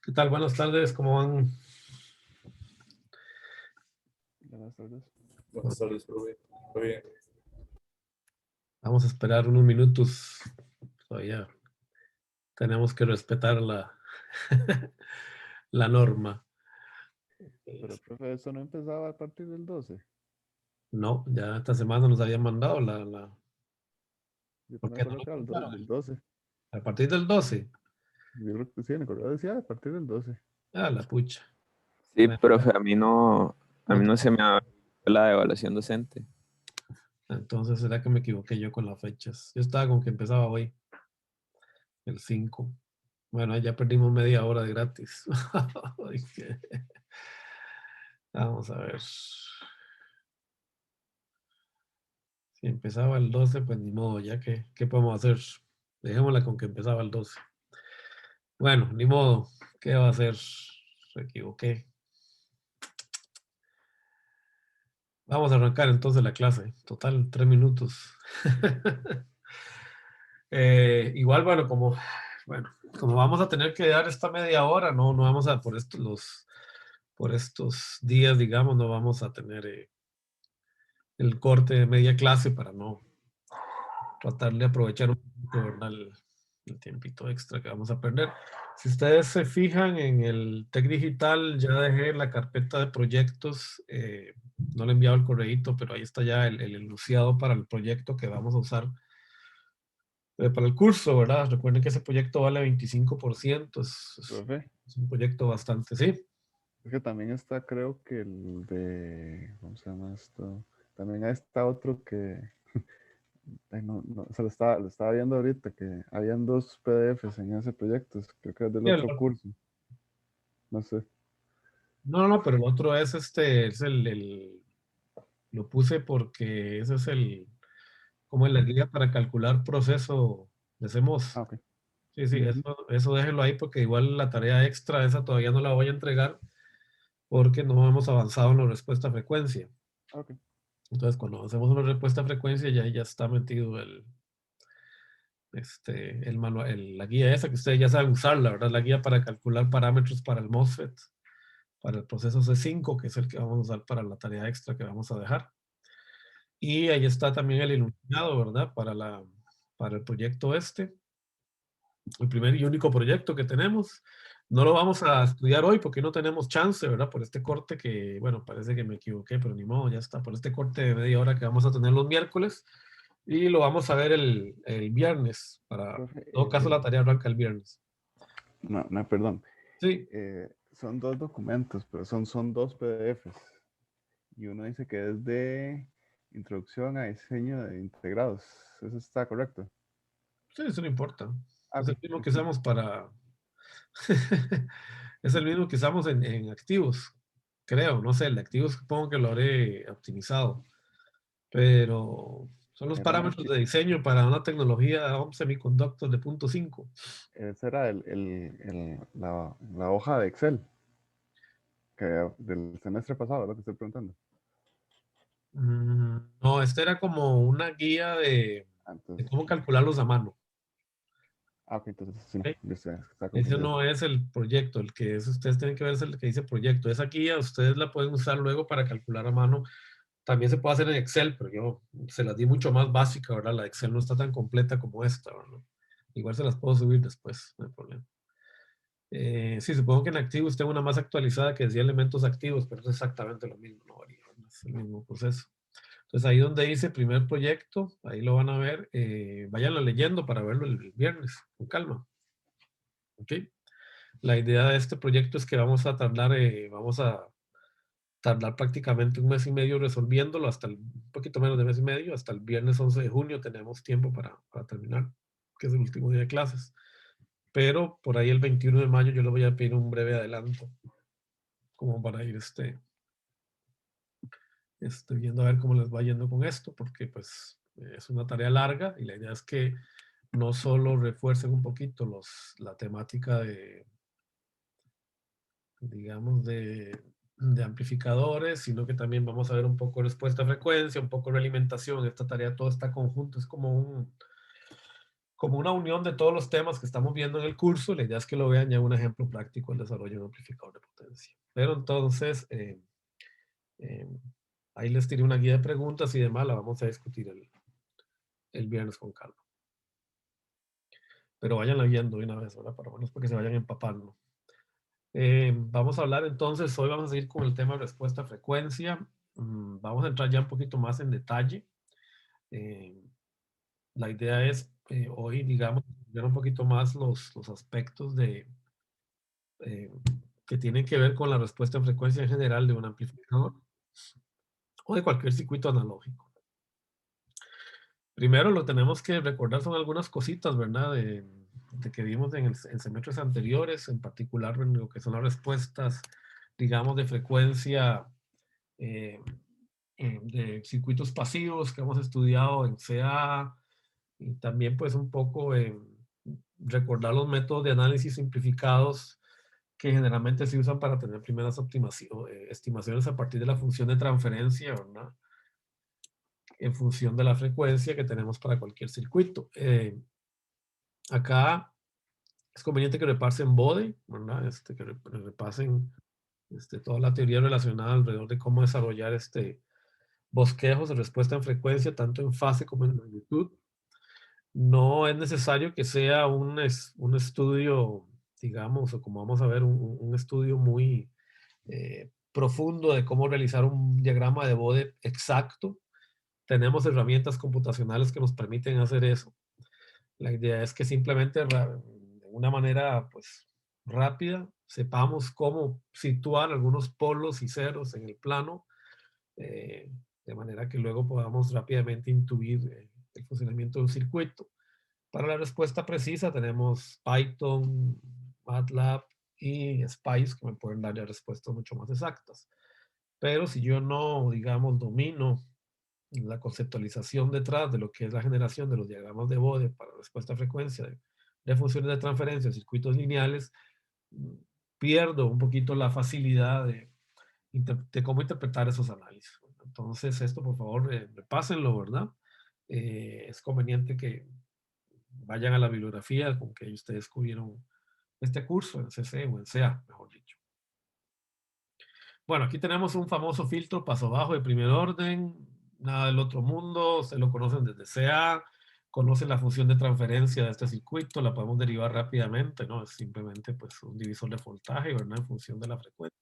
¿Qué tal? Buenas tardes, ¿cómo van? Buenas tardes. Buenas tardes, profe. Todo bien. Vamos a esperar unos minutos. Todavía tenemos que respetar la norma. Pero, profe, eso no empezaba a partir del 12. No, ya esta semana nos habían mandado Yo ¿Por me qué no acuerdo lo que era mandaron? del 12. A partir del 12. Yo creo que sí, en el correo decía a partir del 12. Ah, la pucha. Sí, Bueno, profe, a no, mí no se me ha la evaluación docente. entonces, ¿será que me equivoqué yo con las fechas? Yo estaba con que empezaba hoy, el 5. Bueno, ya perdimos media hora de gratis. Ay, Vamos a ver. Si empezaba el 12, pues ni modo, ya que, ¿qué podemos hacer? Dejémosla con que empezaba el 12. Bueno, ni modo, ¿qué va a hacer? Me equivoqué. Vamos a arrancar entonces la clase. Total, 3 minutos. Igual, bueno, como vamos a tener que dar esta media hora, no vamos a, por estos días, digamos, no vamos a tener el corte de media clase para no tratar de aprovechar un poquito, ¿verdad? El tiempito extra que vamos a perder. Si ustedes se fijan en el Tec Digital, ya dejé la carpeta de proyectos, no le he enviado el correíto, pero ahí está ya el enunciado para el proyecto que vamos a usar para el curso, ¿verdad? Recuerden que ese proyecto vale 25%, Profe, es un proyecto bastante, sí. es que también está, creo que el de. ¿Cómo se llama esto? También está otro que. Ay, no, lo estaba viendo ahorita, que habían dos PDFs en ese proyecto. Creo que es del Sí, otro curso. No sé. no, pero el otro es lo puse porque ese es como la guía para calcular proceso de CMOS. Ah, ok. Sí, sí, Ujú. eso déjenlo ahí porque igual la tarea extra esa todavía no la voy a entregar porque no hemos avanzado en la respuesta a frecuencia. Ok. Entonces, cuando hacemos una respuesta a frecuencia, ya está metido el manual, la guía esa que ustedes ya saben usarla, ¿verdad? La guía para calcular parámetros para el MOSFET, para el proceso C5, que es el que vamos a usar para la tarea extra que vamos a dejar. Y ahí está también el iluminado, ¿verdad? Para el proyecto el primer y único proyecto que tenemos. No lo vamos a estudiar hoy porque no tenemos chance, ¿verdad? Por este corte que, bueno, parece que me equivoqué, pero ni modo, ya está. Por este corte de media hora que vamos a tener los miércoles y lo vamos a ver el viernes. En Profe, todo caso, la tarea arranca el viernes. no, perdón. Sí, Son dos documentos, pero son dos PDFs. Y uno dice que es de introducción a diseño de integrados. ¿Eso está correcto? sí, eso no importa. Ah, Es ok, el mismo sí. que usamos para... es el mismo que usamos en activos, creo. No sé, el de activos supongo que lo habré optimizado. Pero son los Era uno parámetros que, de diseño para una tecnología semiconductor de punto 5. ese era la hoja de Excel del semestre pasado, lo que estoy preguntando. No, este era como una guía Ah, de entonces, cómo calcularlos a mano. ok, entonces sí, no, ¿Ok? yo estaba Ese confundido. no es el proyecto, el que es, ustedes tienen que ver es el que dice proyecto. Esa guía ustedes la pueden usar luego para calcular a mano. También se puede hacer en Excel, pero yo se las di mucho más básica, ¿verdad? La de Excel no está tan completa como esta, ¿verdad? Igual se las puedo subir después, no hay problema. Sí, supongo que en activos tengo una más actualizada que decía elementos activos, pero es exactamente lo mismo, no varía, ¿verdad? Es el mismo proceso. Entonces ahí donde dice primer proyecto, ahí lo van a ver, váyanlo leyendo para verlo el viernes, con calma. ¿Ok? La idea de este proyecto es que vamos a tardar prácticamente un mes y medio resolviéndolo, un poquito menos de mes y medio, hasta el viernes 11 de junio tenemos tiempo para terminar, que es el último día de clases. Pero por ahí el 21 de mayo yo les voy a pedir un breve adelanto, como para ir viendo a ver cómo les va yendo con esto, porque pues es una tarea larga y la idea es que no solo refuercen un poquito la temática digamos, de amplificadores, sino que también vamos a ver un poco respuesta a frecuencia, un poco realimentación. Esta tarea todo está conjunto, es como una unión de todos los temas que estamos viendo en el curso. La idea es que lo vean ya un ejemplo práctico del desarrollo de un amplificador de potencia. Pero entonces, ahí les tiré una guía de preguntas y demás, la vamos a discutir el viernes con calma. Pero váyanla viendo de una vez, ¿verdad? Para menos porque se vayan empapando. Vamos a hablar entonces, hoy vamos a seguir con el tema de respuesta a frecuencia. Vamos a entrar ya un poquito más en detalle. La idea es hoy, digamos, ver un poquito más los aspectos que tienen que ver con la respuesta en frecuencia en general de un amplificador o de cualquier circuito analógico. Primero lo tenemos que recordar son algunas cositas, ¿verdad? De que vimos en semestres anteriores, en particular en lo que son las respuestas, digamos, de frecuencia de circuitos pasivos que hemos estudiado en CA, y también pues un poco recordar los métodos de análisis simplificados que generalmente se usan para tener primeras estimaciones a partir de la función de transferencia, ¿verdad? En función de la frecuencia que tenemos para cualquier circuito. Acá es conveniente que repasen Bode, ¿verdad? Que repasen toda la teoría relacionada alrededor de cómo desarrollar bosquejos de respuesta en frecuencia, tanto en fase como en magnitud. No es necesario que sea un estudio, digamos, o como vamos a ver, un estudio muy profundo de cómo realizar un diagrama de Bode exacto. Tenemos herramientas computacionales que nos permiten hacer eso. La idea es que simplemente de una manera pues rápida sepamos cómo situar algunos polos y ceros en el plano, de manera que luego podamos rápidamente intuir el funcionamiento de un circuito. Para la respuesta precisa tenemos Python, MATLAB y Spice que me pueden dar ya respuestas mucho más exactas. Pero si yo no, digamos, domino la conceptualización detrás de lo que es la generación de los diagramas de Bode para respuesta a frecuencia de funciones de transferencia, circuitos lineales, pierdo un poquito la facilidad de cómo interpretar esos análisis. Entonces, esto por favor repásenlo, ¿verdad? Es conveniente que vayan a la bibliografía con que ustedes cubrieron este curso en CC o en CA, mejor dicho. Bueno, aquí tenemos un famoso filtro paso bajo de primer orden, nada del otro mundo, ustedes lo conocen desde CA, conocen la función de transferencia de este circuito, la podemos derivar rápidamente, ¿no? Es simplemente pues un divisor de voltaje, ¿verdad? En función de la frecuencia.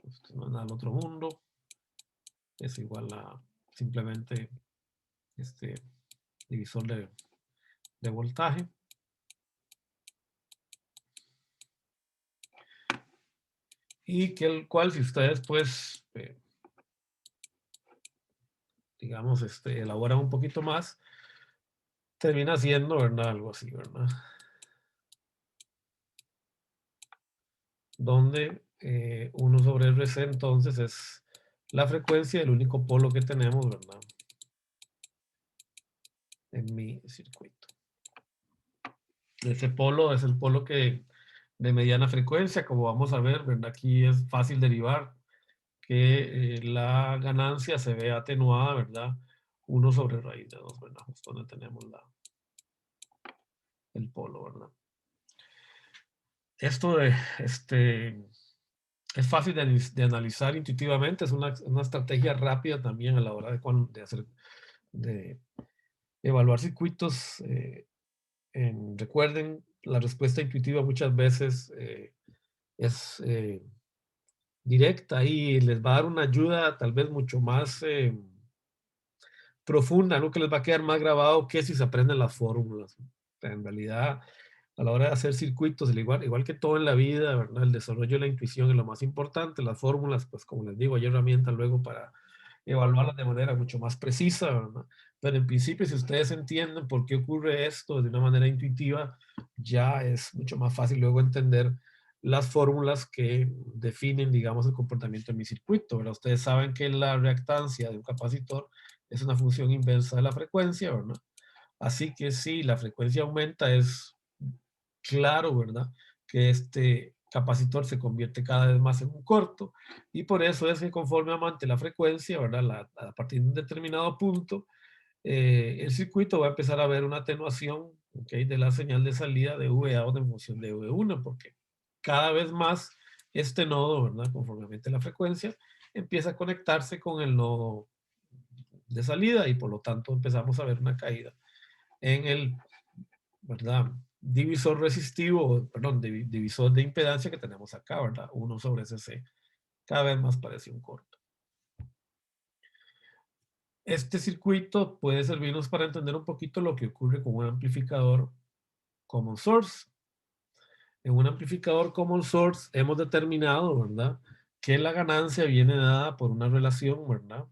Esto no es nada del otro mundo, es igual a simplemente este divisor de voltaje. Y que el cual si ustedes pues digamos elaboran un poquito más, termina siendo, ¿verdad? Algo así, ¿verdad? Donde 1 sobre RC entonces es la frecuencia del único polo que tenemos, ¿verdad? En mi circuito. Ese polo es el polo de mediana frecuencia, como vamos a ver, ¿verdad? Aquí es fácil derivar que la ganancia se ve atenuada, ¿verdad? 1 sobre raíz de 2, ¿verdad? Justo donde tenemos el polo, ¿verdad? Esto es fácil de analizar intuitivamente, es una estrategia rápida también a la hora de evaluar circuitos. Recuerden, la respuesta intuitiva muchas veces es directa y les va a dar una ayuda tal vez mucho más profunda, algo que les va a quedar más grabado que si se aprenden las fórmulas. En realidad, a la hora de hacer circuitos, igual que todo en la vida, ¿verdad? El desarrollo de la intuición es lo más importante. Las fórmulas, pues como les digo, hay herramientas luego para evaluarlas de manera mucho más precisa, ¿verdad? Pero en principio, si ustedes entienden por qué ocurre esto de una manera intuitiva, ya es mucho más fácil luego entender las fórmulas que definen, digamos, el comportamiento de mi circuito, ¿verdad? Ustedes saben que la reactancia de un capacitor es una función inversa de la frecuencia, ¿verdad? Así que si la frecuencia aumenta, es claro, ¿verdad? Que este capacitor se convierte cada vez más en un corto, y por eso es que conforme aumente la frecuencia, ¿verdad? A partir de un determinado punto, el circuito va a empezar a ver una atenuación, ¿okay?, de la señal de salida de V-out en función de V1, porque cada vez más este nodo, ¿verdad?, conforme aumente la frecuencia, empieza a conectarse con el nodo de salida y por lo tanto empezamos a ver una caída en el, ¿verdad?, divisor resistivo, perdón, divisor de impedancia que tenemos acá, ¿verdad? 1/SC. Cada vez más parece un corto. Este circuito puede servirnos para entender un poquito lo que ocurre con un amplificador common source. En un amplificador common source hemos determinado, ¿verdad?, que la ganancia viene dada por una relación, ¿verdad?,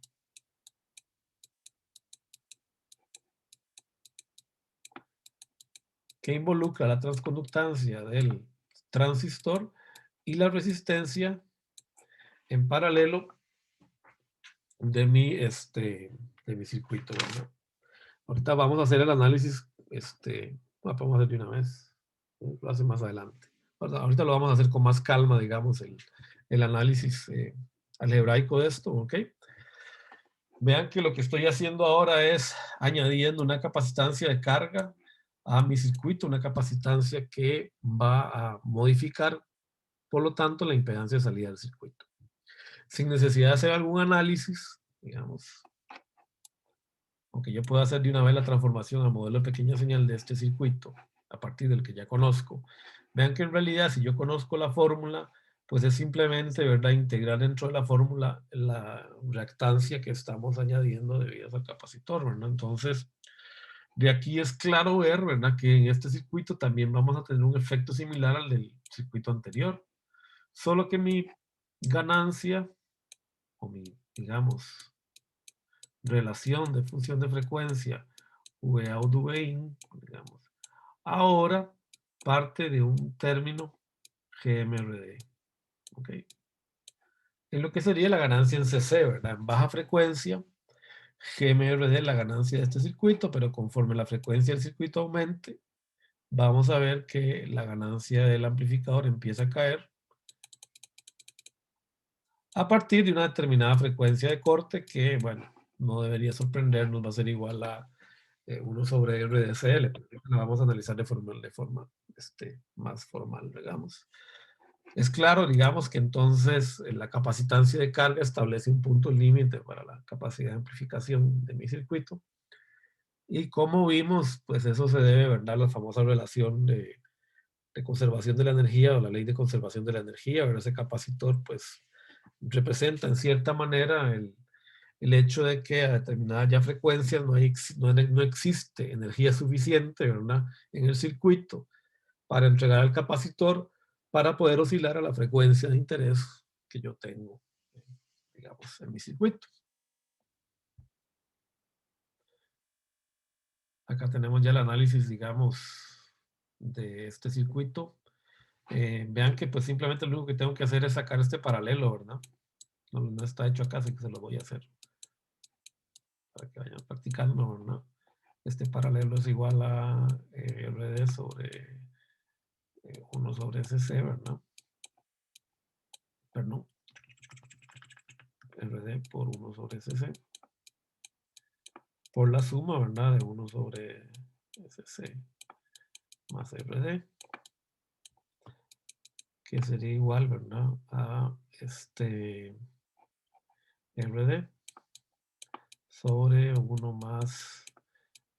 que involucra la transconductancia del transistor y la resistencia en paralelo de mi circuito, ¿verdad? Ahorita vamos a hacer el análisis, lo podemos hacer de una vez, lo hace más adelante. Ahorita lo vamos a hacer con más calma, digamos, el análisis algebraico de esto, ¿ok? Vean que lo que estoy haciendo ahora es añadiendo una capacitancia de carga a mi circuito, una capacitancia que va a modificar, por lo tanto, la impedancia de salida del circuito. Sin necesidad de hacer algún análisis, digamos, aunque yo pueda hacer de una vez la transformación al modelo de pequeña señal de este circuito, a partir del que ya conozco. Vean que en realidad, si yo conozco la fórmula, pues es simplemente, ¿verdad?, integrar dentro de la fórmula la reactancia que estamos añadiendo debido al capacitor, ¿verdad? Entonces, de aquí es claro ver, ¿verdad?, que en este circuito también vamos a tener un efecto similar al del circuito anterior. Solo que mi ganancia, o mi, digamos, relación de función de frecuencia V-out V-in, digamos, ahora parte de un término GMRD, ¿ok? En lo que sería la ganancia en CC, ¿verdad? En baja frecuencia, GMRD es la ganancia de este circuito, pero conforme la frecuencia del circuito aumente, vamos a ver que la ganancia del amplificador empieza a caer a partir de una determinada frecuencia de corte que, bueno, no debería sorprendernos, va a ser igual a 1/RDCL, pero la vamos a analizar de forma más formal, digamos. Es claro, digamos, que entonces la capacitancia de carga establece un punto límite para la capacidad de amplificación de mi circuito. Y como vimos, pues eso se debe, ¿verdad?, a la famosa relación de conservación de la energía, o la ley de conservación de la energía, ¿verdad? Ese capacitor, pues, representa en cierta manera el hecho de que a determinadas ya frecuencias no existe energía suficiente, ¿verdad?, en el circuito para entregar al capacitor para poder oscilar a la frecuencia de interés que yo tengo, digamos, en mi circuito. Acá tenemos ya el análisis, digamos, de este circuito. Vean que pues simplemente lo único que tengo que hacer es sacar este paralelo, ¿verdad? No está hecho acá, así que se lo voy a hacer para que vayan practicando, ¿verdad? Este paralelo es igual a RD sobre 1/SC, ¿verdad? Perdón. RD por 1/SC. Por la suma, ¿verdad?, de 1/SC más RD, que sería igual, ¿verdad?, a RD sobre 1 más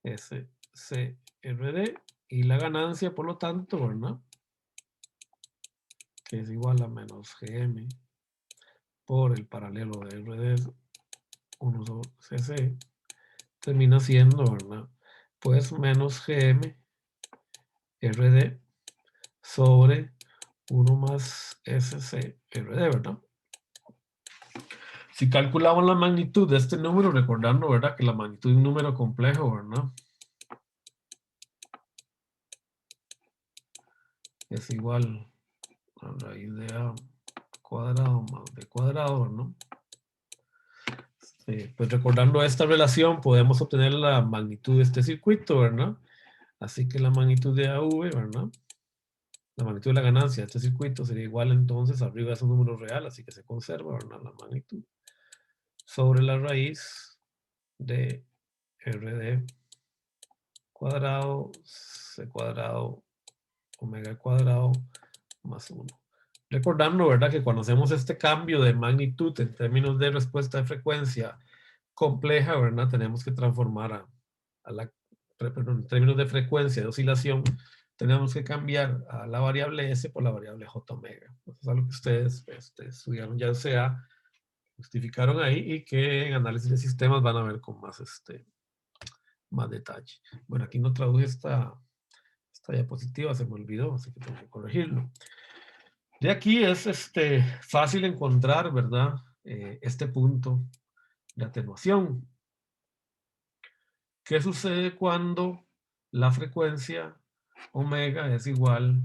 SCRD, y la ganancia, por lo tanto, ¿verdad?, que es igual a menos GM por el paralelo de RD 1/CC, termina siendo, ¿verdad?, pues menos GM RD sobre 1 más SCRD, ¿verdad? Si calculamos la magnitud de este número, recordando, ¿verdad?, que la magnitud de un número complejo, ¿verdad?, es igual a raíz de A cuadrado más B cuadrado, ¿no? Pues recordando esta relación, podemos obtener la magnitud de este circuito, ¿verdad? Así que la magnitud de AV, ¿verdad?, la magnitud de la ganancia de este circuito sería igual entonces, arriba es un número real, así que se conserva, ¿verdad?, la magnitud sobre la raíz de RD cuadrado, C cuadrado, omega cuadrado, más 1. Recordando, ¿verdad? Que cuando hacemos este cambio de magnitud en términos de respuesta de frecuencia compleja, ¿verdad? Tenemos que transformar en términos de frecuencia de oscilación, tenemos que cambiar a la variable S por la variable J omega. Eso es algo que ustedes estudiaron ya sea, justificaron ahí y que en análisis de sistemas van a ver con más, más detalle. Bueno, aquí no traduje esta diapositiva, se me olvidó, así que tengo que corregirlo. De aquí es fácil encontrar, ¿verdad? Este punto de atenuación. ¿Qué sucede cuando la frecuencia omega es igual?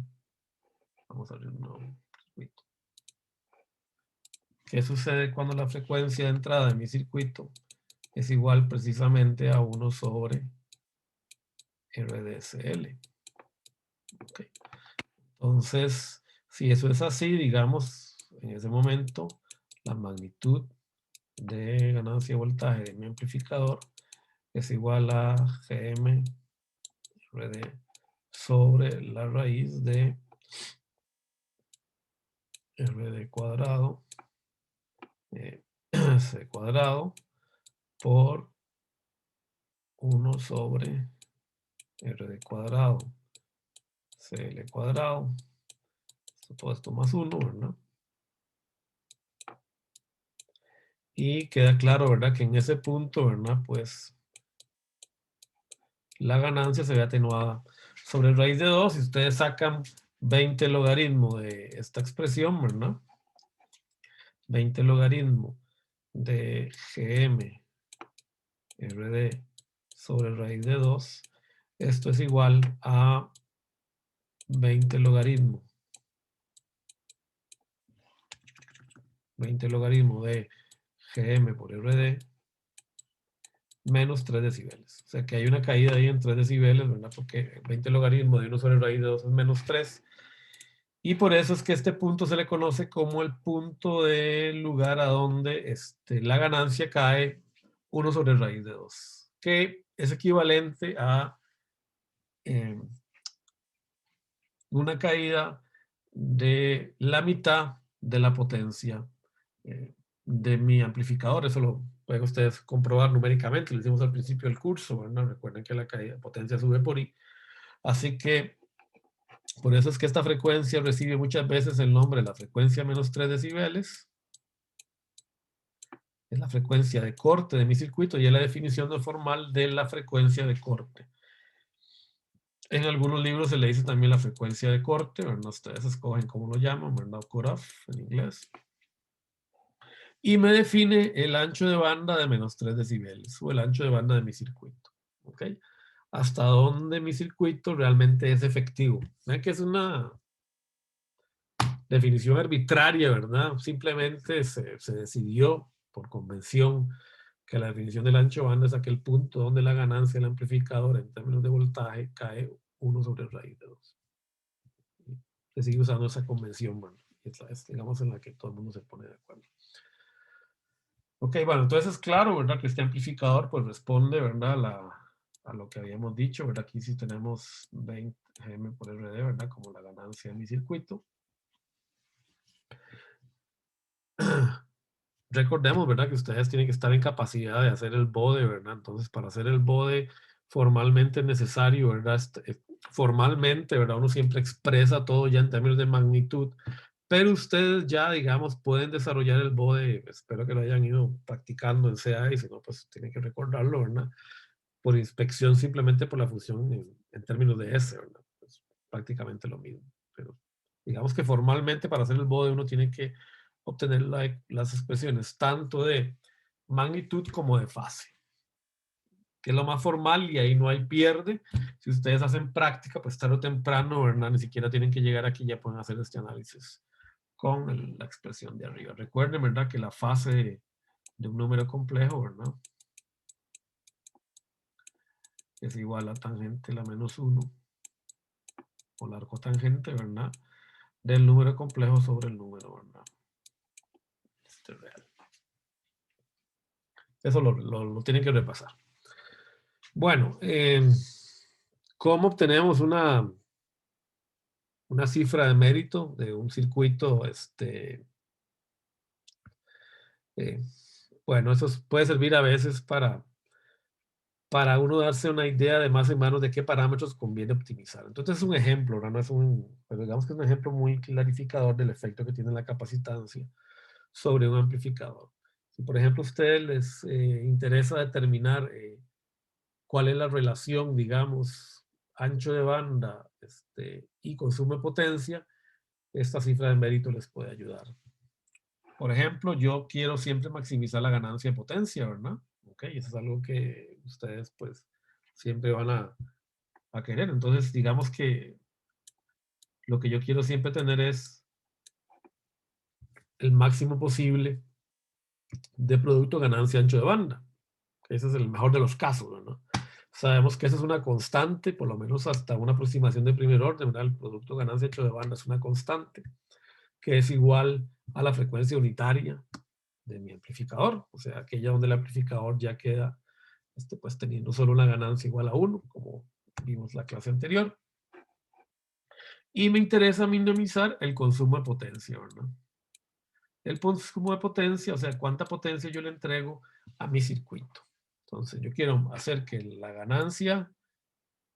Vamos a abrir un nuevo circuito. ¿Qué sucede cuando la frecuencia de entrada de mi circuito es igual precisamente a 1 sobre RDSL? Okay. Entonces, si eso es así, digamos, en ese momento, la magnitud de ganancia de voltaje de mi amplificador es igual a GM RD sobre la raíz de RD cuadrado C cuadrado por 1 sobre RD cuadrado CL cuadrado. Todo esto más 1, ¿verdad? Y queda claro, ¿verdad? Que en ese punto, ¿verdad? Pues la ganancia se ve atenuada sobre raíz de 2. Si ustedes sacan 20 logaritmo de esta expresión, ¿verdad? 20 logaritmo de GM RD sobre raíz de 2. Esto es igual a 20 logaritmo. 20 logaritmo de GM por RD menos 3 decibeles. O sea que hay una caída ahí en 3 decibeles, ¿verdad? Porque 20 logaritmo de 1 sobre raíz de 2 es menos 3. Y por eso es que este punto se le conoce como el punto del lugar a donde la ganancia cae 1 sobre raíz de 2. Que es equivalente a una caída de la mitad de la potencia de mi amplificador. Eso lo pueden ustedes comprobar numéricamente, lo hicimos al principio del curso, ¿verdad? Recuerden que la caída de potencia sube por I. Así que, por eso es que esta frecuencia recibe muchas veces el nombre de la frecuencia menos 3 decibeles. Es la frecuencia de corte de mi circuito y es la definición no formal de la frecuencia de corte. En algunos libros se le dice también la frecuencia de corte, ¿verdad? Ustedes escogen cómo lo llaman, ¿verdad? Cutoff en inglés. Y me define el ancho de banda de menos 3 decibeles o el ancho de banda de mi circuito. ¿Ok? Hasta dónde mi circuito realmente es efectivo. ¿Ven que es una definición arbitraria, ¿verdad? Simplemente se decidió por convención que la definición del ancho de banda es aquel punto donde la ganancia del amplificador en términos de voltaje cae 1 sobre raíz de 2. Se sigue usando esa convención, bueno, es, digamos, en la que todo el mundo se pone de acuerdo. Ok, bueno, entonces es claro, ¿verdad? Que este amplificador pues responde, ¿verdad? A lo que habíamos dicho, ¿verdad? Aquí sí tenemos 20 GM por RD, ¿verdad? Como la ganancia de mi circuito. Recordemos, ¿verdad? Que ustedes tienen que estar en capacidad de hacer el bode, ¿verdad? Entonces, para hacer el bode formalmente es necesario, ¿verdad? Formalmente, ¿verdad? Uno siempre expresa todo ya en términos de magnitud, pero ustedes ya, digamos, pueden desarrollar el bode, espero que lo hayan ido practicando en CA y si no, pues tienen que recordarlo, ¿verdad? Por inspección simplemente por la función en términos de S, ¿verdad? Pues prácticamente lo mismo, pero digamos que formalmente para hacer el bode uno tiene que obtener las expresiones tanto de magnitud como de fase, que es lo más formal y ahí no hay pierde. Si ustedes hacen práctica, pues tarde o temprano, ¿verdad? Ni siquiera tienen que llegar aquí, ya pueden hacer este análisis con la expresión de arriba. Recuerden, ¿verdad? Que la fase de un número complejo, ¿verdad? Es igual a tangente la menos 1 o la arcotangente, ¿verdad? Del número complejo sobre el número, ¿verdad? Real. Eso lo tienen que repasar. Bueno, ¿cómo obtenemos una cifra de mérito de un circuito? Bueno, eso puede servir a veces para uno darse una idea de más o menos de qué parámetros conviene optimizar. Entonces es un ejemplo, ¿no? No es pero digamos que es un ejemplo muy clarificador del efecto que tiene la capacitancia sobre un amplificador. Si por ejemplo a ustedes les interesa determinar cuál es la relación, digamos, ancho de banda y consumo de potencia, esta cifra de mérito les puede ayudar. Por ejemplo, yo quiero siempre maximizar la ganancia de potencia, ¿verdad? Ok, eso es algo que ustedes pues siempre van a querer. Entonces, digamos que lo que yo quiero siempre tener es el máximo posible de producto ganancia ancho de banda. Ese es el mejor de los casos, ¿no? Sabemos que esa es una constante, por lo menos hasta una aproximación de primer orden, ¿verdad? El producto ganancia ancho de banda es una constante que es igual a la frecuencia unitaria de mi amplificador, o sea, aquella donde el amplificador ya queda pues teniendo solo una ganancia igual a 1, como vimos la clase anterior. Y me interesa minimizar el consumo de potencia, ¿verdad? El consumo de potencia, o sea, cuánta potencia yo le entrego a mi circuito. Entonces, yo quiero hacer que la ganancia,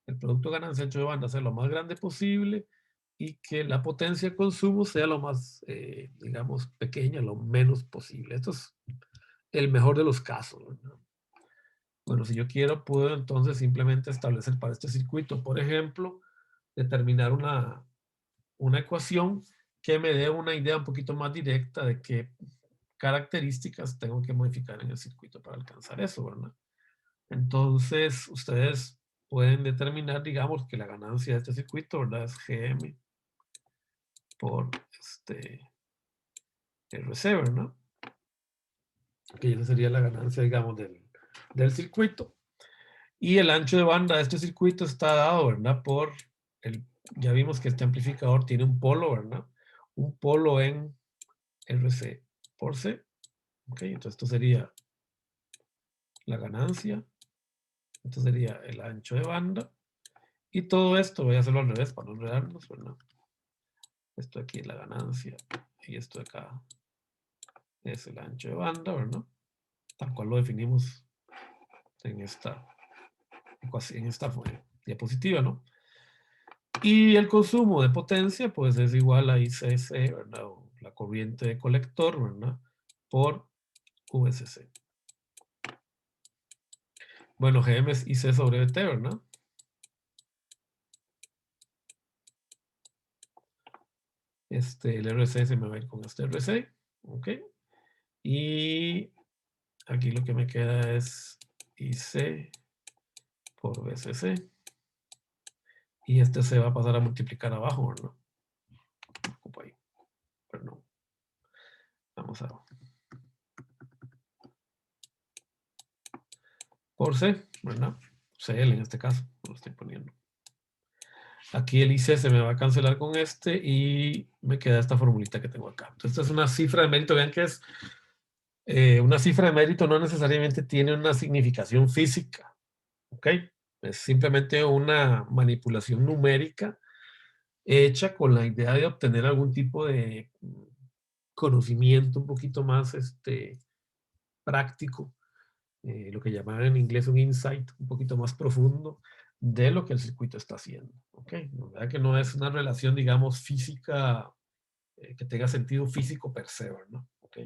el producto ganancia ancho de banda sea lo más grande posible y que la potencia de consumo sea lo más, digamos, pequeña, lo menos posible. Esto es el mejor de los casos, ¿verdad? Bueno, si yo quiero, puedo entonces simplemente establecer para este circuito, por ejemplo, determinar una ecuación que me dé una idea un poquito más directa de qué características tengo que modificar en el circuito para alcanzar eso, ¿verdad? Entonces, ustedes pueden determinar, digamos, que la ganancia de este circuito, ¿verdad? Es GM por RC, ¿verdad? Que esa sería la ganancia, digamos, del circuito. Y el ancho de banda de este circuito está dado, ¿verdad? Ya vimos que este amplificador tiene un polo, ¿verdad? Un polo en RC por C. Ok, entonces esto sería la ganancia. Esto sería el ancho de banda. Y todo esto, voy a hacerlo al revés para no enredarnos, ¿verdad? Esto aquí es la ganancia. Y esto de acá es el ancho de banda, ¿verdad? Tal cual lo definimos en esta diapositiva, ¿no? Y el consumo de potencia, pues es igual a ICC, ¿verdad? O la corriente de colector, ¿verdad? Por VCC. Bueno, GM es IC sobre VT, ¿verdad? El RC se me va a ir con este RC, ¿ok? Y aquí lo que me queda es IC por VCC. Y este se va a pasar a multiplicar abajo, ¿verdad? Ocupa ahí. Perdón. Vamos a ver. Por C, ¿verdad? CL en este caso, lo estoy poniendo. Aquí el IC se me va a cancelar con este y me queda esta formulita que tengo acá. Entonces, esta es una cifra de mérito. Vean que es una cifra de mérito, no necesariamente tiene una significación física, ¿ok? Es simplemente una manipulación numérica hecha con la idea de obtener algún tipo de conocimiento un poquito más práctico, lo que llaman en inglés un insight un poquito más profundo de lo que el circuito está haciendo. ¿Ok? ¿Verdad? Que no es una relación, digamos, física, que tenga sentido físico per se, ¿no? ¿Ok?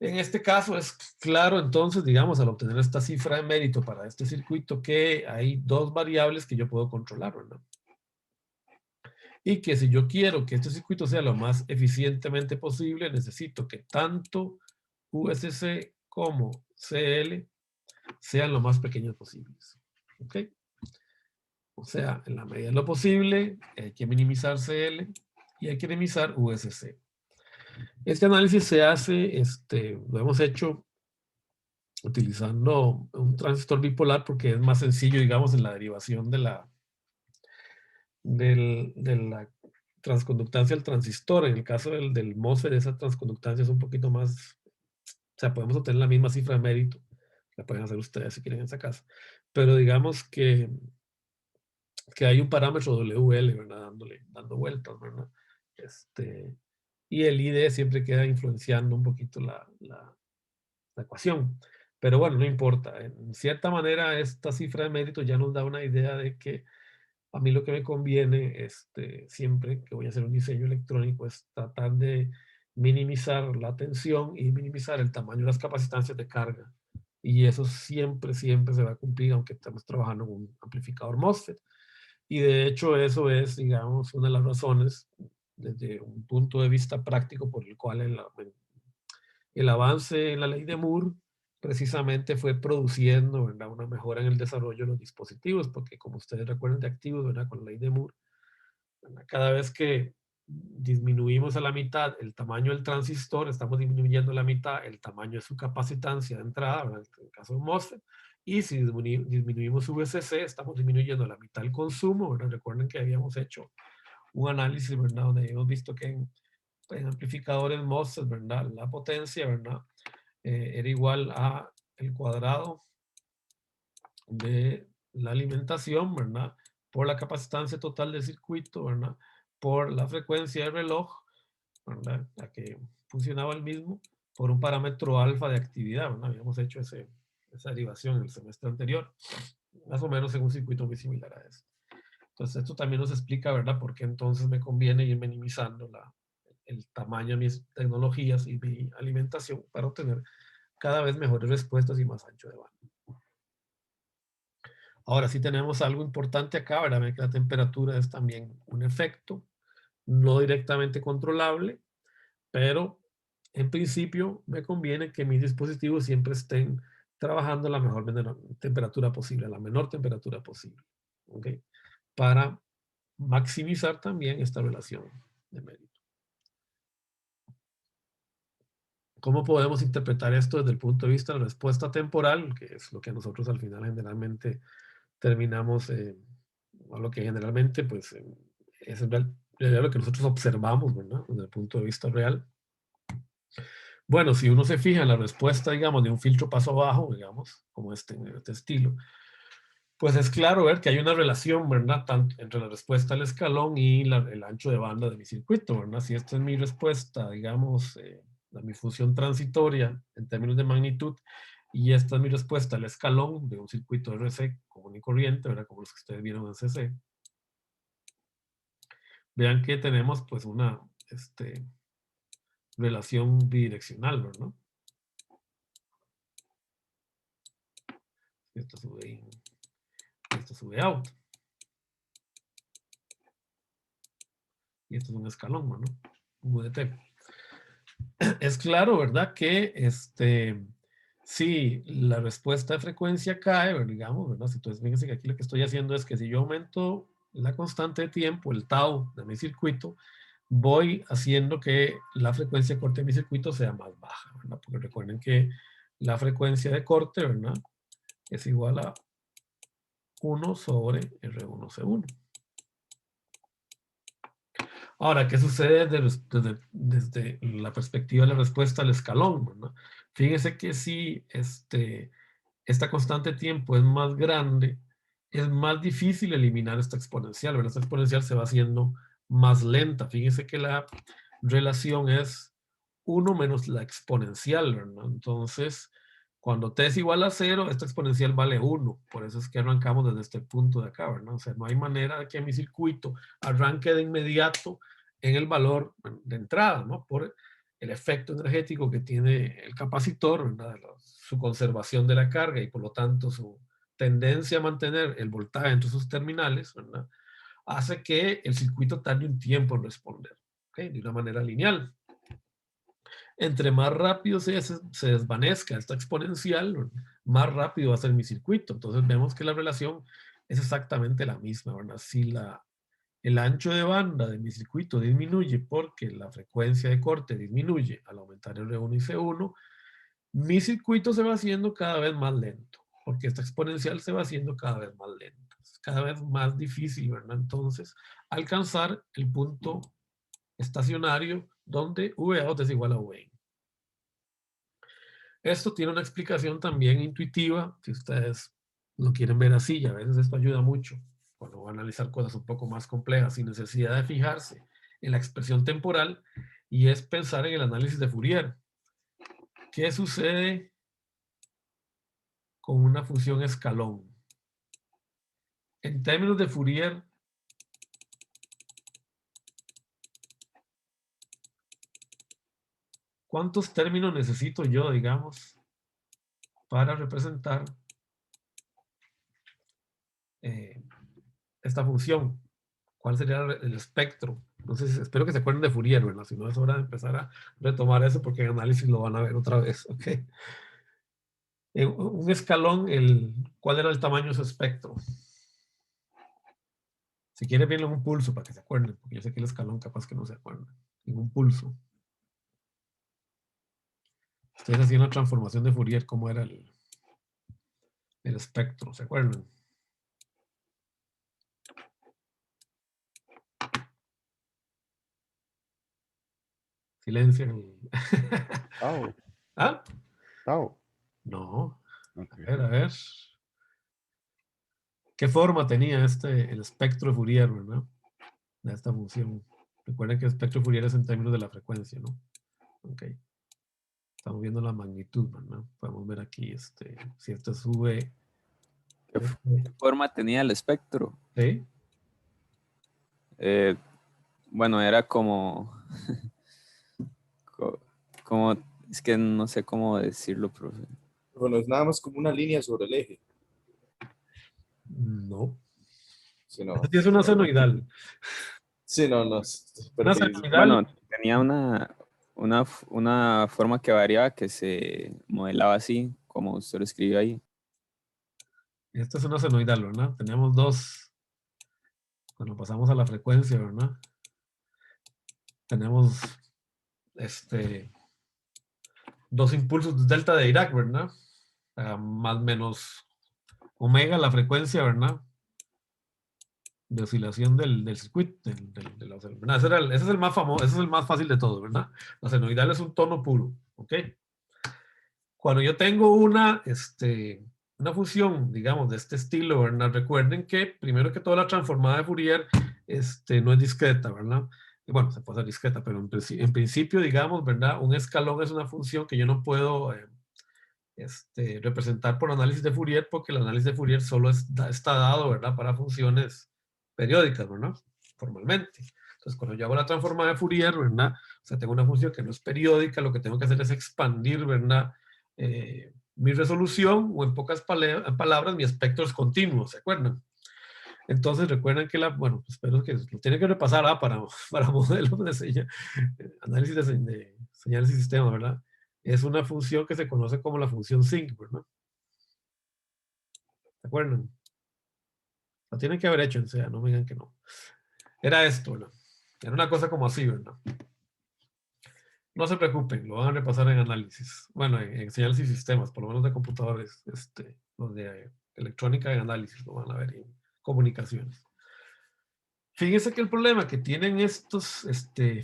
En este caso es claro, entonces, digamos, al obtener esta cifra de mérito para este circuito, que hay dos variables que yo puedo controlar, ¿verdad? Y que si yo quiero que este circuito sea lo más eficientemente posible, necesito que tanto USC como CL sean lo más pequeños posibles. ¿Ok? O sea, en la medida de lo posible, hay que minimizar CL y hay que minimizar USC. Este análisis se hace, lo hemos hecho utilizando un transistor bipolar porque es más sencillo, digamos, en la derivación de la transconductancia del transistor. En el caso del MOSFET, esa transconductancia es un poquito más, o sea, podemos obtener la misma cifra de mérito, La pueden hacer ustedes si quieren en esa casa. Pero digamos que hay un parámetro WL, ¿verdad? Dando vueltas, ¿verdad? Y el ID siempre queda influenciando un poquito la ecuación. Pero bueno, no importa. En cierta manera, esta cifra de mérito ya nos da una idea de que a mí lo que me conviene, siempre que voy a hacer un diseño electrónico, es tratar de minimizar la tensión y minimizar el tamaño de las capacitancias de carga. Y eso siempre, siempre se va a cumplir, aunque estamos trabajando con un amplificador MOSFET. Y de hecho eso es, digamos, una de las razones, desde un punto de vista práctico, por el cual el avance en la ley de Moore precisamente fue produciendo, ¿verdad?, una mejora en el desarrollo de los dispositivos, porque como ustedes recuerdan de activos, ¿verdad?, con la ley de Moore, ¿verdad?, cada vez que disminuimos a la mitad el tamaño del transistor, estamos disminuyendo a la mitad el tamaño de su capacitancia de entrada, ¿verdad?, en el caso de MOSFET, y si disminuimos su VCC, estamos disminuyendo a la mitad el consumo, ¿verdad? Recuerden que habíamos hecho un análisis, ¿verdad?, donde hemos visto que en amplificadores MOSFET, ¿verdad?, la potencia, ¿verdad?, era igual a el cuadrado de la alimentación, ¿verdad?, por la capacitancia total del circuito, ¿verdad?, por la frecuencia del reloj, ¿verdad?, la que funcionaba el mismo, por un parámetro alfa de actividad, ¿verdad? Habíamos hecho esa derivación en el semestre anterior, más o menos en un circuito muy similar a este. Entonces, esto también nos explica, ¿verdad?, por qué entonces me conviene ir minimizando el tamaño de mis tecnologías y mi alimentación para obtener cada vez mejores respuestas y más ancho de banda. Ahora sí tenemos algo importante acá, ¿verdad? Que la temperatura es también un efecto, no directamente controlable, pero en principio me conviene que mis dispositivos siempre estén trabajando a la mejor temperatura posible, a la menor temperatura posible, ¿ok? Para maximizar también esta relación de mérito. ¿Cómo podemos interpretar esto desde el punto de vista de la respuesta temporal, que es lo que nosotros al final generalmente terminamos, o lo que generalmente pues, es en realidad lo que nosotros observamos, ¿verdad?, desde el punto de vista real? Bueno, si uno se fija en la respuesta, digamos, de un filtro paso abajo, digamos, como este estilo, pues es claro ver que hay una relación, ¿verdad?, tanto entre la respuesta al escalón y el ancho de banda de mi circuito, ¿verdad? Si esta es mi respuesta, digamos, a mi función transitoria en términos de magnitud, y esta es mi respuesta al escalón de un circuito RC común y corriente, ¿verdad?, como los que ustedes vieron en CC. Vean que tenemos pues una relación bidireccional, ¿verdad? Esto sube in, esto sube out. Y esto es un escalón, ¿no? Un UDT. Es claro, ¿verdad?, que si la respuesta de frecuencia cae, digamos, ¿verdad? Entonces, fíjense que aquí lo que estoy haciendo es que si yo aumento la constante de tiempo, el tau de mi circuito, voy haciendo que la frecuencia de corte de mi circuito sea más baja, ¿verdad? Porque recuerden que la frecuencia de corte, ¿verdad?, es igual a 1 sobre R1C1. Ahora, ¿qué sucede desde la perspectiva de la respuesta al escalón, ¿verdad? Fíjense que si esta constante de tiempo es más grande, es más difícil eliminar esta exponencial, ¿verdad? Esta exponencial se va haciendo más lenta. Fíjense que la relación es 1 menos la exponencial, ¿verdad? Entonces, cuando t es igual a 0, esta exponencial vale 1. Por eso es que arrancamos desde este punto de acá, ¿verdad? O sea, no hay manera de que mi circuito arranque de inmediato en el valor de entrada, ¿no? Por el efecto energético que tiene el capacitor, ¿verdad?, su conservación de la carga y por lo tanto su tendencia a mantener el voltaje entre sus terminales, ¿verdad?, hace que el circuito tarde un tiempo en responder, ¿okay?, de una manera lineal. Entre más rápido se desvanezca esta exponencial, más rápido va a ser mi circuito. Entonces vemos que la relación es exactamente la misma, ¿verdad? Si el ancho de banda de mi circuito disminuye porque la frecuencia de corte disminuye al aumentar R1 y C1, mi circuito se va haciendo cada vez más lento, porque esta exponencial se va haciendo cada vez más lenta. Es cada vez más difícil, ¿verdad?, entonces, alcanzar el punto estacionario donde V out es igual a V in. Esto tiene una explicación también intuitiva, si ustedes lo quieren ver así, y a veces esto ayuda mucho cuando van a analizar cosas un poco más complejas sin necesidad de fijarse en la expresión temporal, y es pensar en el análisis de Fourier. ¿Qué sucede con una función escalón? En términos de Fourier, ¿cuántos términos necesito yo, digamos, para representar esta función? ¿Cuál sería el espectro? Entonces, espero que se acuerden de Fourier, ¿verdad? Si no, es hora de empezar a retomar eso porque en análisis lo van a ver otra vez, ¿ok? Un escalón, ¿cuál era el tamaño de su espectro? Si quieren verlo en un pulso para que se acuerden, porque yo sé que el escalón capaz que no se acuerdan. En un pulso. Ustedes hacían la transformación de Fourier, ¿cómo era el espectro? ¿Se acuerdan? Silencio. Tau. ¿Ah? Tau. No. Ok. A ver. ¿Qué forma tenía el espectro de Fourier, verdad? De esta función. Recuerden que el espectro de Fourier es en términos de la frecuencia, ¿no? Ok. Estamos viendo la magnitud, ¿verdad? Podemos ver aquí, si esto sube. ¿Qué forma tenía el espectro? ¿Sí? Bueno, era como, como, es que no sé cómo decirlo, profe. Bueno, es nada más como una línea sobre el eje. No. Sí, no. Esto sí es una senoidal. Sí, no, no. Una Perdidísimo. senoidal. Bueno, tenía una forma que variaba, que se modelaba así, como usted lo escribió ahí. Esta es una senoidal, ¿verdad? Tenemos dos. Cuando pasamos a la frecuencia, ¿verdad? Tenemos dos impulsos de delta de Dirac, ¿verdad? Más menos omega, la frecuencia, ¿verdad? De oscilación del circuito, ¿verdad? Ese es el más famoso, ese es el más fácil de todos, ¿verdad? La senoidal es un tono puro, ¿ok? Cuando yo tengo una función, digamos, de este estilo, ¿verdad? Recuerden que, primero que todo, la transformada de Fourier no es discreta, ¿verdad? Y bueno, se puede hacer discreta, pero en principio, digamos, ¿verdad? Un escalón es una función que yo no puedo representar por análisis de Fourier, porque el análisis de Fourier solo está dado, ¿verdad? Para funciones periódicas, ¿verdad? Formalmente. Entonces, cuando yo hago la transformada de Fourier, ¿verdad? O sea, tengo una función que no es periódica, lo que tengo que hacer es expandir, ¿verdad? Mi resolución, o en pocas palabras, mi espectro es continuo, ¿se acuerdan? Entonces recuerden que bueno, espero que lo tienen que repasar para modelos de análisis de señales y sistemas, ¿verdad? Es una función que se conoce como la función sinc, ¿verdad? ¿Se acuerdan? Lo tienen que haber hecho, o sea, no me digan que no. Era esto, ¿verdad? Era una cosa como así, ¿verdad? No se preocupen, lo van a repasar en análisis. Bueno, en señales y sistemas, por lo menos de computadores, los de electrónica y análisis lo van a ver en comunicaciones. Fíjense que el problema que tienen estos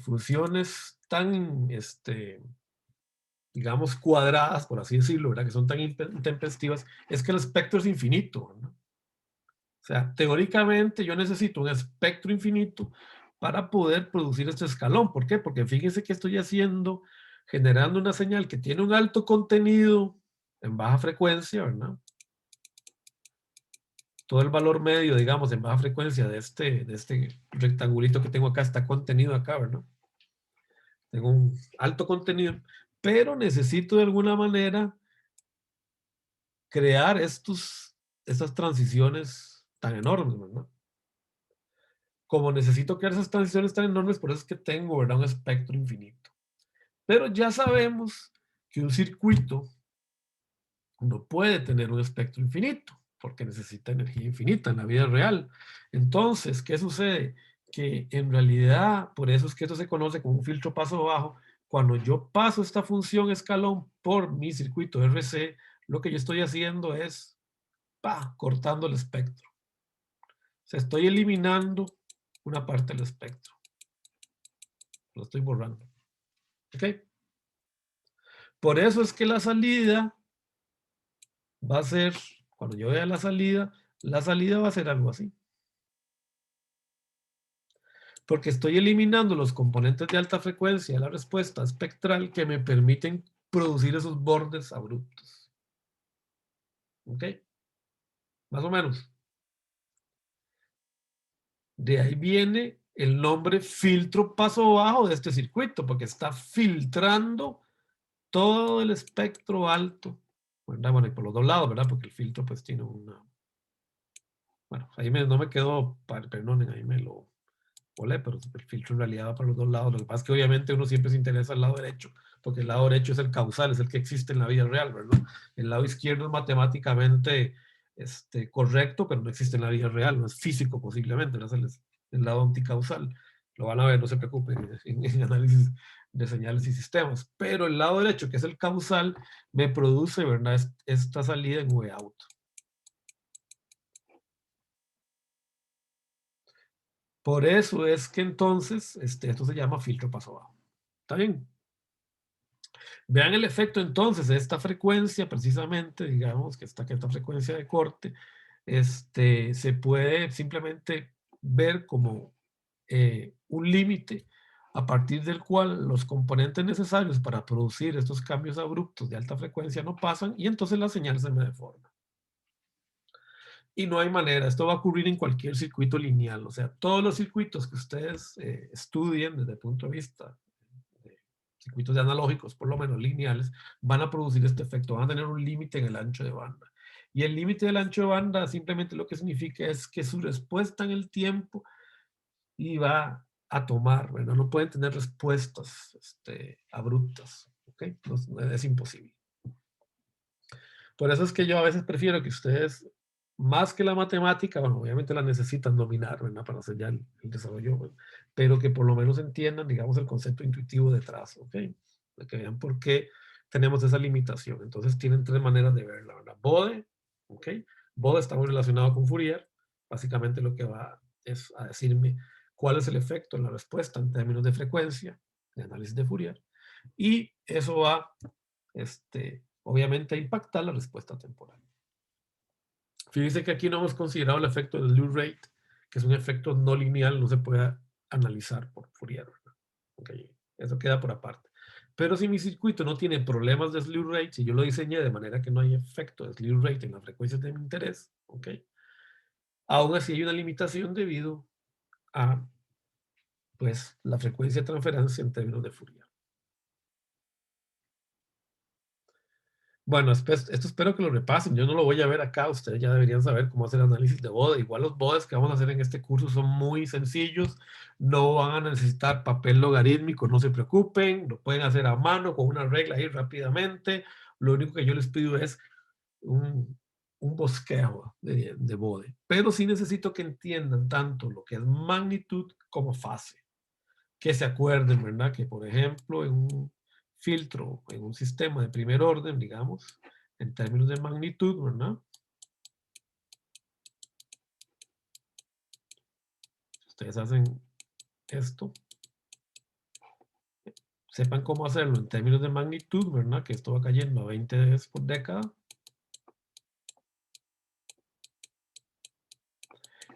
funciones tan, digamos, cuadradas, por así decirlo, ¿verdad? Que son tan intempestivas, es que el espectro es infinito, ¿no? O sea, teóricamente yo necesito un espectro infinito para poder producir este escalón. ¿Por qué? Porque fíjense que estoy generando una señal que tiene un alto contenido en baja frecuencia, ¿verdad? Todo el valor medio, digamos, en baja frecuencia de este rectangulito que tengo acá está contenido acá, ¿verdad? Tengo un alto contenido, pero necesito de alguna manera crear estas transiciones tan enormes, ¿verdad? Como necesito crear esas transiciones tan enormes, por eso es que tengo, ¿verdad? Un espectro infinito. Pero ya sabemos que un circuito no puede tener un espectro infinito, porque necesita energía infinita en la vida real. Entonces, ¿qué sucede? Que en realidad, por eso es que esto se conoce como un filtro paso bajo. Cuando yo paso esta función escalón por mi circuito RC, lo que yo estoy haciendo es cortando el espectro. O sea, estoy eliminando una parte del espectro. Lo estoy borrando. ¿Ok? Por eso es que la salida va a ser, cuando yo vea la salida va a ser algo así. Porque estoy eliminando los componentes de alta frecuencia de la respuesta espectral que me permiten producir esos bordes abruptos. ¿Ok? Más o menos. De ahí viene el nombre filtro paso bajo de este circuito, porque está filtrando todo el espectro alto. Bueno, y por los dos lados, ¿verdad? Porque el filtro pues tiene una... Bueno, ahí no me quedó, perdonen, ahí me lo volé, pero el filtro en realidad va para los dos lados. Lo que pasa es que obviamente uno siempre se interesa al lado derecho, porque el lado derecho es el causal, es el que existe en la vida real, ¿verdad? El lado izquierdo es matemáticamente correcto, pero no existe en la vida real, no es físico posiblemente, no es el lado anticausal. Lo van a ver, no se preocupen, en análisis de señales y sistemas. Pero el lado derecho, que es el causal, me produce, ¿verdad? Esta salida en V-out. Por eso es que entonces esto se llama filtro paso bajo. ¿Está bien? Vean el efecto entonces de esta frecuencia, precisamente, digamos que esta frecuencia de corte, se puede simplemente ver como un límite a partir del cual los componentes necesarios para producir estos cambios abruptos de alta frecuencia no pasan y entonces la señal se me deforma. Y no hay manera, esto va a ocurrir en cualquier circuito lineal, o sea, todos los circuitos que ustedes estudien desde el punto de vista de circuitos de analógicos, por lo menos lineales, van a producir este efecto, van a tener un límite en el ancho de banda. Y el límite del ancho de banda simplemente lo que significa es que su respuesta en el tiempo iba a tomar, ¿verdad? No pueden tener respuestas abruptas, ¿ok? No, es imposible. Por eso es que yo a veces prefiero que ustedes, más que la matemática, bueno, obviamente la necesitan dominar, ¿verdad? Para hacer ya el desarrollo, ¿verdad? Pero que por lo menos entiendan, digamos, el concepto intuitivo detrás, ¿ok? De que vean por qué tenemos esa limitación. Entonces tienen tres maneras de verla, ¿verdad? Bode, ¿ok? Bode está muy relacionado con Fourier. Básicamente lo que va es a decirme cuál es el efecto en la respuesta en términos de frecuencia, de análisis de Fourier. Y eso va, obviamente, a impactar la respuesta temporal. Fíjense que aquí no hemos considerado el efecto del slew rate, que es un efecto no lineal, no se puede analizar por Fourier. Okay. Eso queda por aparte. Pero si mi circuito no tiene problemas de slew rate, si yo lo diseñé de manera que no hay efecto de slew rate en las frecuencias de mi interés, okay, aún así hay una limitación debido a pues, la frecuencia de transferencia en términos de Fourier. Bueno, esto espero que lo repasen. Yo no lo voy a ver acá. Ustedes ya deberían saber cómo hacer análisis de bode. Igual los bodes que vamos a hacer en este curso son muy sencillos. No van a necesitar papel logarítmico, no se preocupen. Lo pueden hacer a mano con una regla ahí rápidamente. Lo único que yo les pido es un bosquejo de bode. Pero sí necesito que entiendan tanto lo que es magnitud como fase. Que se acuerden, ¿verdad? Que por ejemplo en un filtro, en un sistema de primer orden, digamos, en términos de magnitud, ¿verdad? Ustedes hacen esto, sepan cómo hacerlo en términos de magnitud, ¿verdad? Que esto va cayendo a 20 veces por década.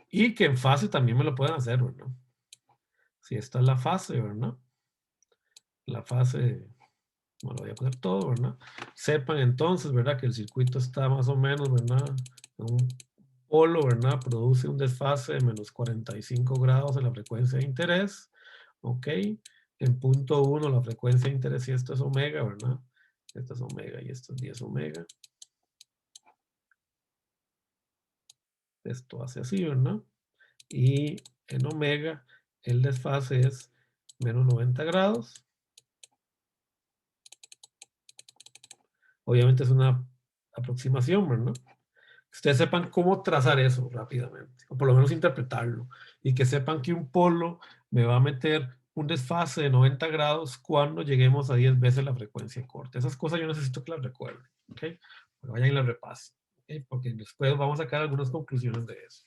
Y que en fase también me lo pueden hacer, ¿verdad? Si esta es la fase, ¿verdad? La fase, bueno, voy a poner todo, ¿verdad? Sepan entonces, ¿verdad? Que el circuito está más o menos, ¿verdad? En un polo, ¿verdad? Produce un desfase de menos 45 grados en la frecuencia de interés, ¿ok? En punto 1 la frecuencia de interés, y esto es omega, ¿verdad? Esto es omega y esto es 10 omega. Esto hace así, ¿verdad? Y en omega el desfase es menos 90 grados. Obviamente es una aproximación, ¿verdad? Ustedes sepan cómo trazar eso rápidamente, o por lo menos interpretarlo, y que sepan que un polo me va a meter un desfase de 90 grados cuando lleguemos a 10 veces la frecuencia de corte. Esas cosas yo necesito que las recuerden, ¿ok? Vayan y las repasen, ¿ok? Porque después vamos a sacar algunas conclusiones de eso.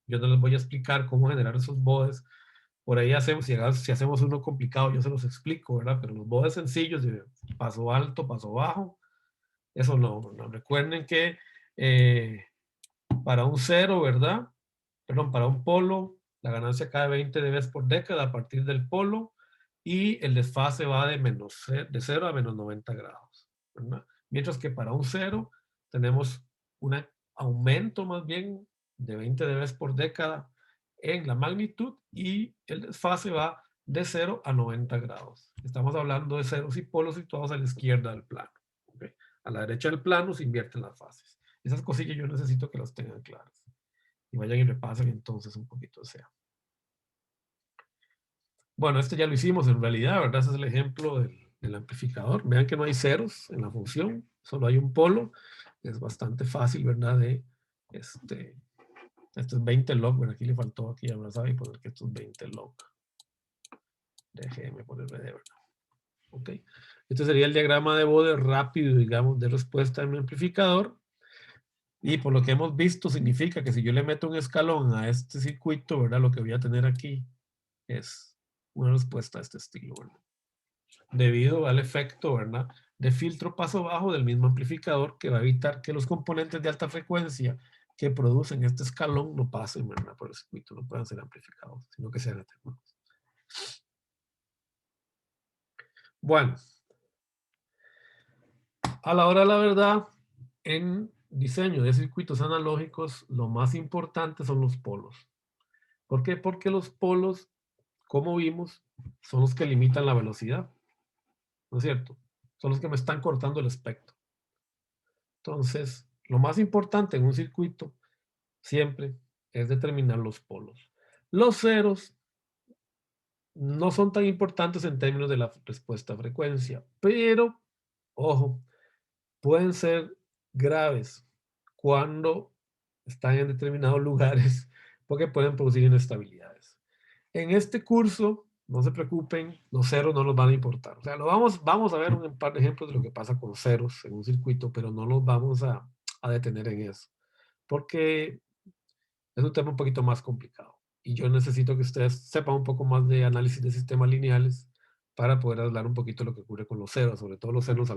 Yo no les voy a explicar cómo generar esos bodes Por ahí hacemos, si hacemos uno complicado, yo se los explico, ¿verdad? Pero los bodes sencillos de paso alto, paso bajo, eso no. Recuerden que para un 0, ¿verdad? Perdón, para un polo, la ganancia cae 20 dB por década a partir del polo y el desfase va de 0 a menos 90 grados, ¿verdad? Mientras que para un 0 tenemos un aumento más bien de 20 dB por década en la magnitud y el desfase va de 0 a 90 grados. Estamos hablando de ceros y polos situados a la izquierda del plano. ¿Okay? A la derecha del plano se invierten las fases. Esas cosillas yo necesito que las tengan claras. Y vayan y repasen entonces un poquito de SEA. Bueno, este ya lo hicimos en realidad, ¿verdad? Ese es el ejemplo del amplificador. Vean que no hay ceros en la función, solo hay un polo. Es bastante fácil, ¿verdad? Esto es 20 log, ¿verdad? Aquí le faltó, aquí ya sabe poner que esto es 20 log. Déjeme ponerme de verdad. Ok. Este sería el diagrama de bode rápido, digamos, de respuesta en mi amplificador. Y por lo que hemos visto, significa que si yo le meto un escalón a este circuito, ¿verdad? Lo que voy a tener aquí es una respuesta de este estilo, ¿verdad? Debido al efecto, ¿verdad? De filtro paso bajo del mismo amplificador que va a evitar que los componentes de alta frecuencia que producen este escalón no pasen, ¿verdad? Por el circuito, no puedan ser amplificados, sino que sean atenuados. Bueno, a la hora de la verdad, en diseño de circuitos analógicos, lo más importante son los polos. ¿Por qué? Porque los polos, como vimos, son los que limitan la velocidad. ¿No es cierto? Son los que me están cortando el espectro. Entonces, lo más importante en un circuito siempre es determinar los polos. Los ceros no son tan importantes en términos de la respuesta a frecuencia, pero, ojo, pueden ser graves cuando están en determinados lugares porque pueden producir inestabilidades. En este curso, no se preocupen, los ceros no nos van a importar. O sea, vamos a ver un par de ejemplos de lo que pasa con ceros en un circuito, pero no nos vamos a detener en eso, porque es un tema un poquito más complicado. Y yo necesito que ustedes sepan un poco más de análisis de sistemas lineales para poder hablar un poquito de lo que ocurre con los ceros, sobre todo los ceros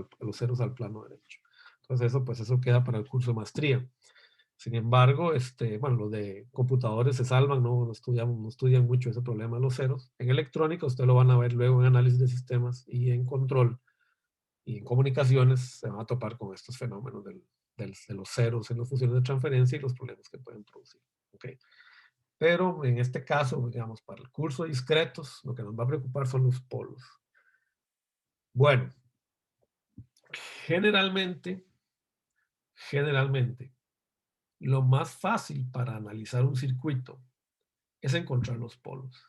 al plano derecho. Entonces eso queda para el curso de maestría. Sin embargo, bueno, los de computadores se salvan, no estudian mucho ese problema de los ceros. En electrónica ustedes lo van a ver luego en análisis de sistemas y en control y en comunicaciones se van a topar con estos fenómenos de los ceros en las funciones de transferencia y los problemas que pueden producir. ¿Okay? Pero en este caso, digamos, para el curso de discretos, lo que nos va a preocupar son los polos. Bueno, generalmente, lo más fácil para analizar un circuito es encontrar los polos.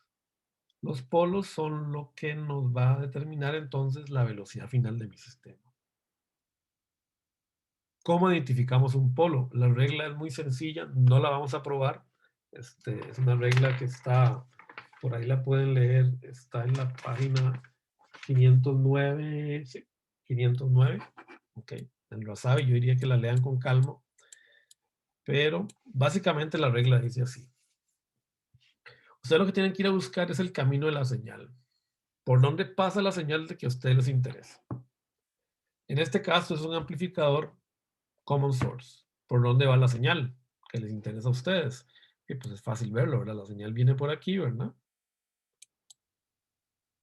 Los polos son lo que nos va a determinar entonces la velocidad final de mi sistema. ¿Cómo identificamos un polo? La regla es muy sencilla, no la vamos a probar. Es una regla que está, por ahí la pueden leer, está en la página 509, sí, 509. Ok, lo sabe, yo diría que la lean con calma. Pero básicamente la regla dice así. Ustedes lo que tienen que ir a buscar es el camino de la señal. ¿Por dónde pasa la señal de que a ustedes les interesa? En este caso es un amplificador common source. ¿Por dónde va la señal que les interesa a ustedes? Y pues es fácil verlo, ¿verdad? La señal viene por aquí, ¿verdad?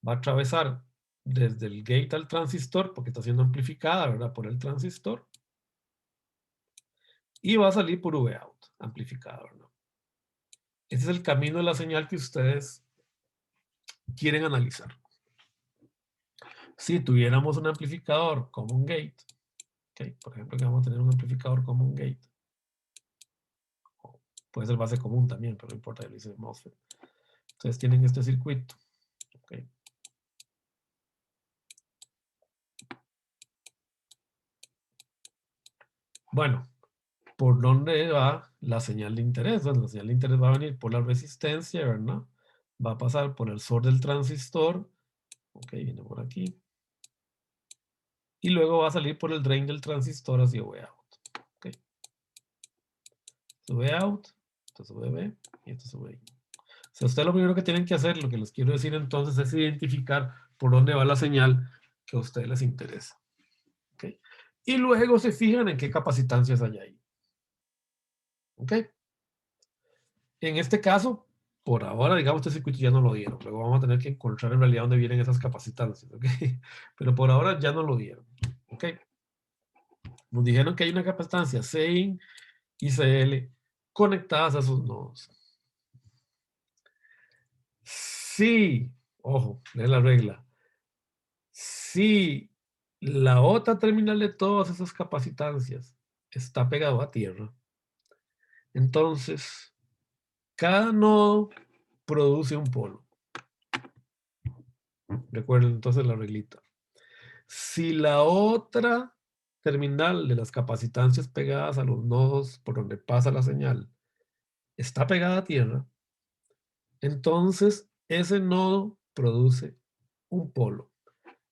Va a atravesar desde el gate al transistor, porque está siendo amplificada, ¿verdad? Por el transistor. Y va a salir por Vout, amplificada, ¿verdad? Ese es el camino de la señal que ustedes quieren analizar. Si tuviéramos un amplificador como un gate, okay, por ejemplo, que vamos a tener un amplificador como un gate, puede ser base común también, pero no importa, yo le hice MOSFET. Entonces tienen este circuito. Okay. Bueno, ¿por dónde va la señal de interés? Bueno, la señal de interés va a venir por la resistencia, ¿verdad? Va a pasar por el source del transistor. Ok, viene por aquí. Y luego va a salir por el drain del transistor hacia Vout. Ok. Sube out, esto sube B y esto sube I. Si usted lo primero que tienen que hacer, lo que les quiero decir entonces, es identificar por dónde va la señal que a ustedes les interesa. ¿Ok? Y luego se fijan en qué capacitancias hay ahí. ¿Ok? En este caso, por ahora, digamos, este circuito ya no lo dieron. Luego vamos a tener que encontrar en realidad dónde vienen esas capacitancias. ¿Ok? Pero por ahora ya no lo dieron. ¿Ok? Nos dijeron que hay una capacitancia CIN y CL conectadas a sus nodos. Sí, ojo, lee la regla. Si la otra terminal de todas esas capacitancias está pegado a tierra, entonces cada nodo produce un polo. Recuerden entonces la reglita. Si la otra terminal de las capacitancias pegadas a los nodos por donde pasa la señal está pegada a tierra, entonces ese nodo produce un polo.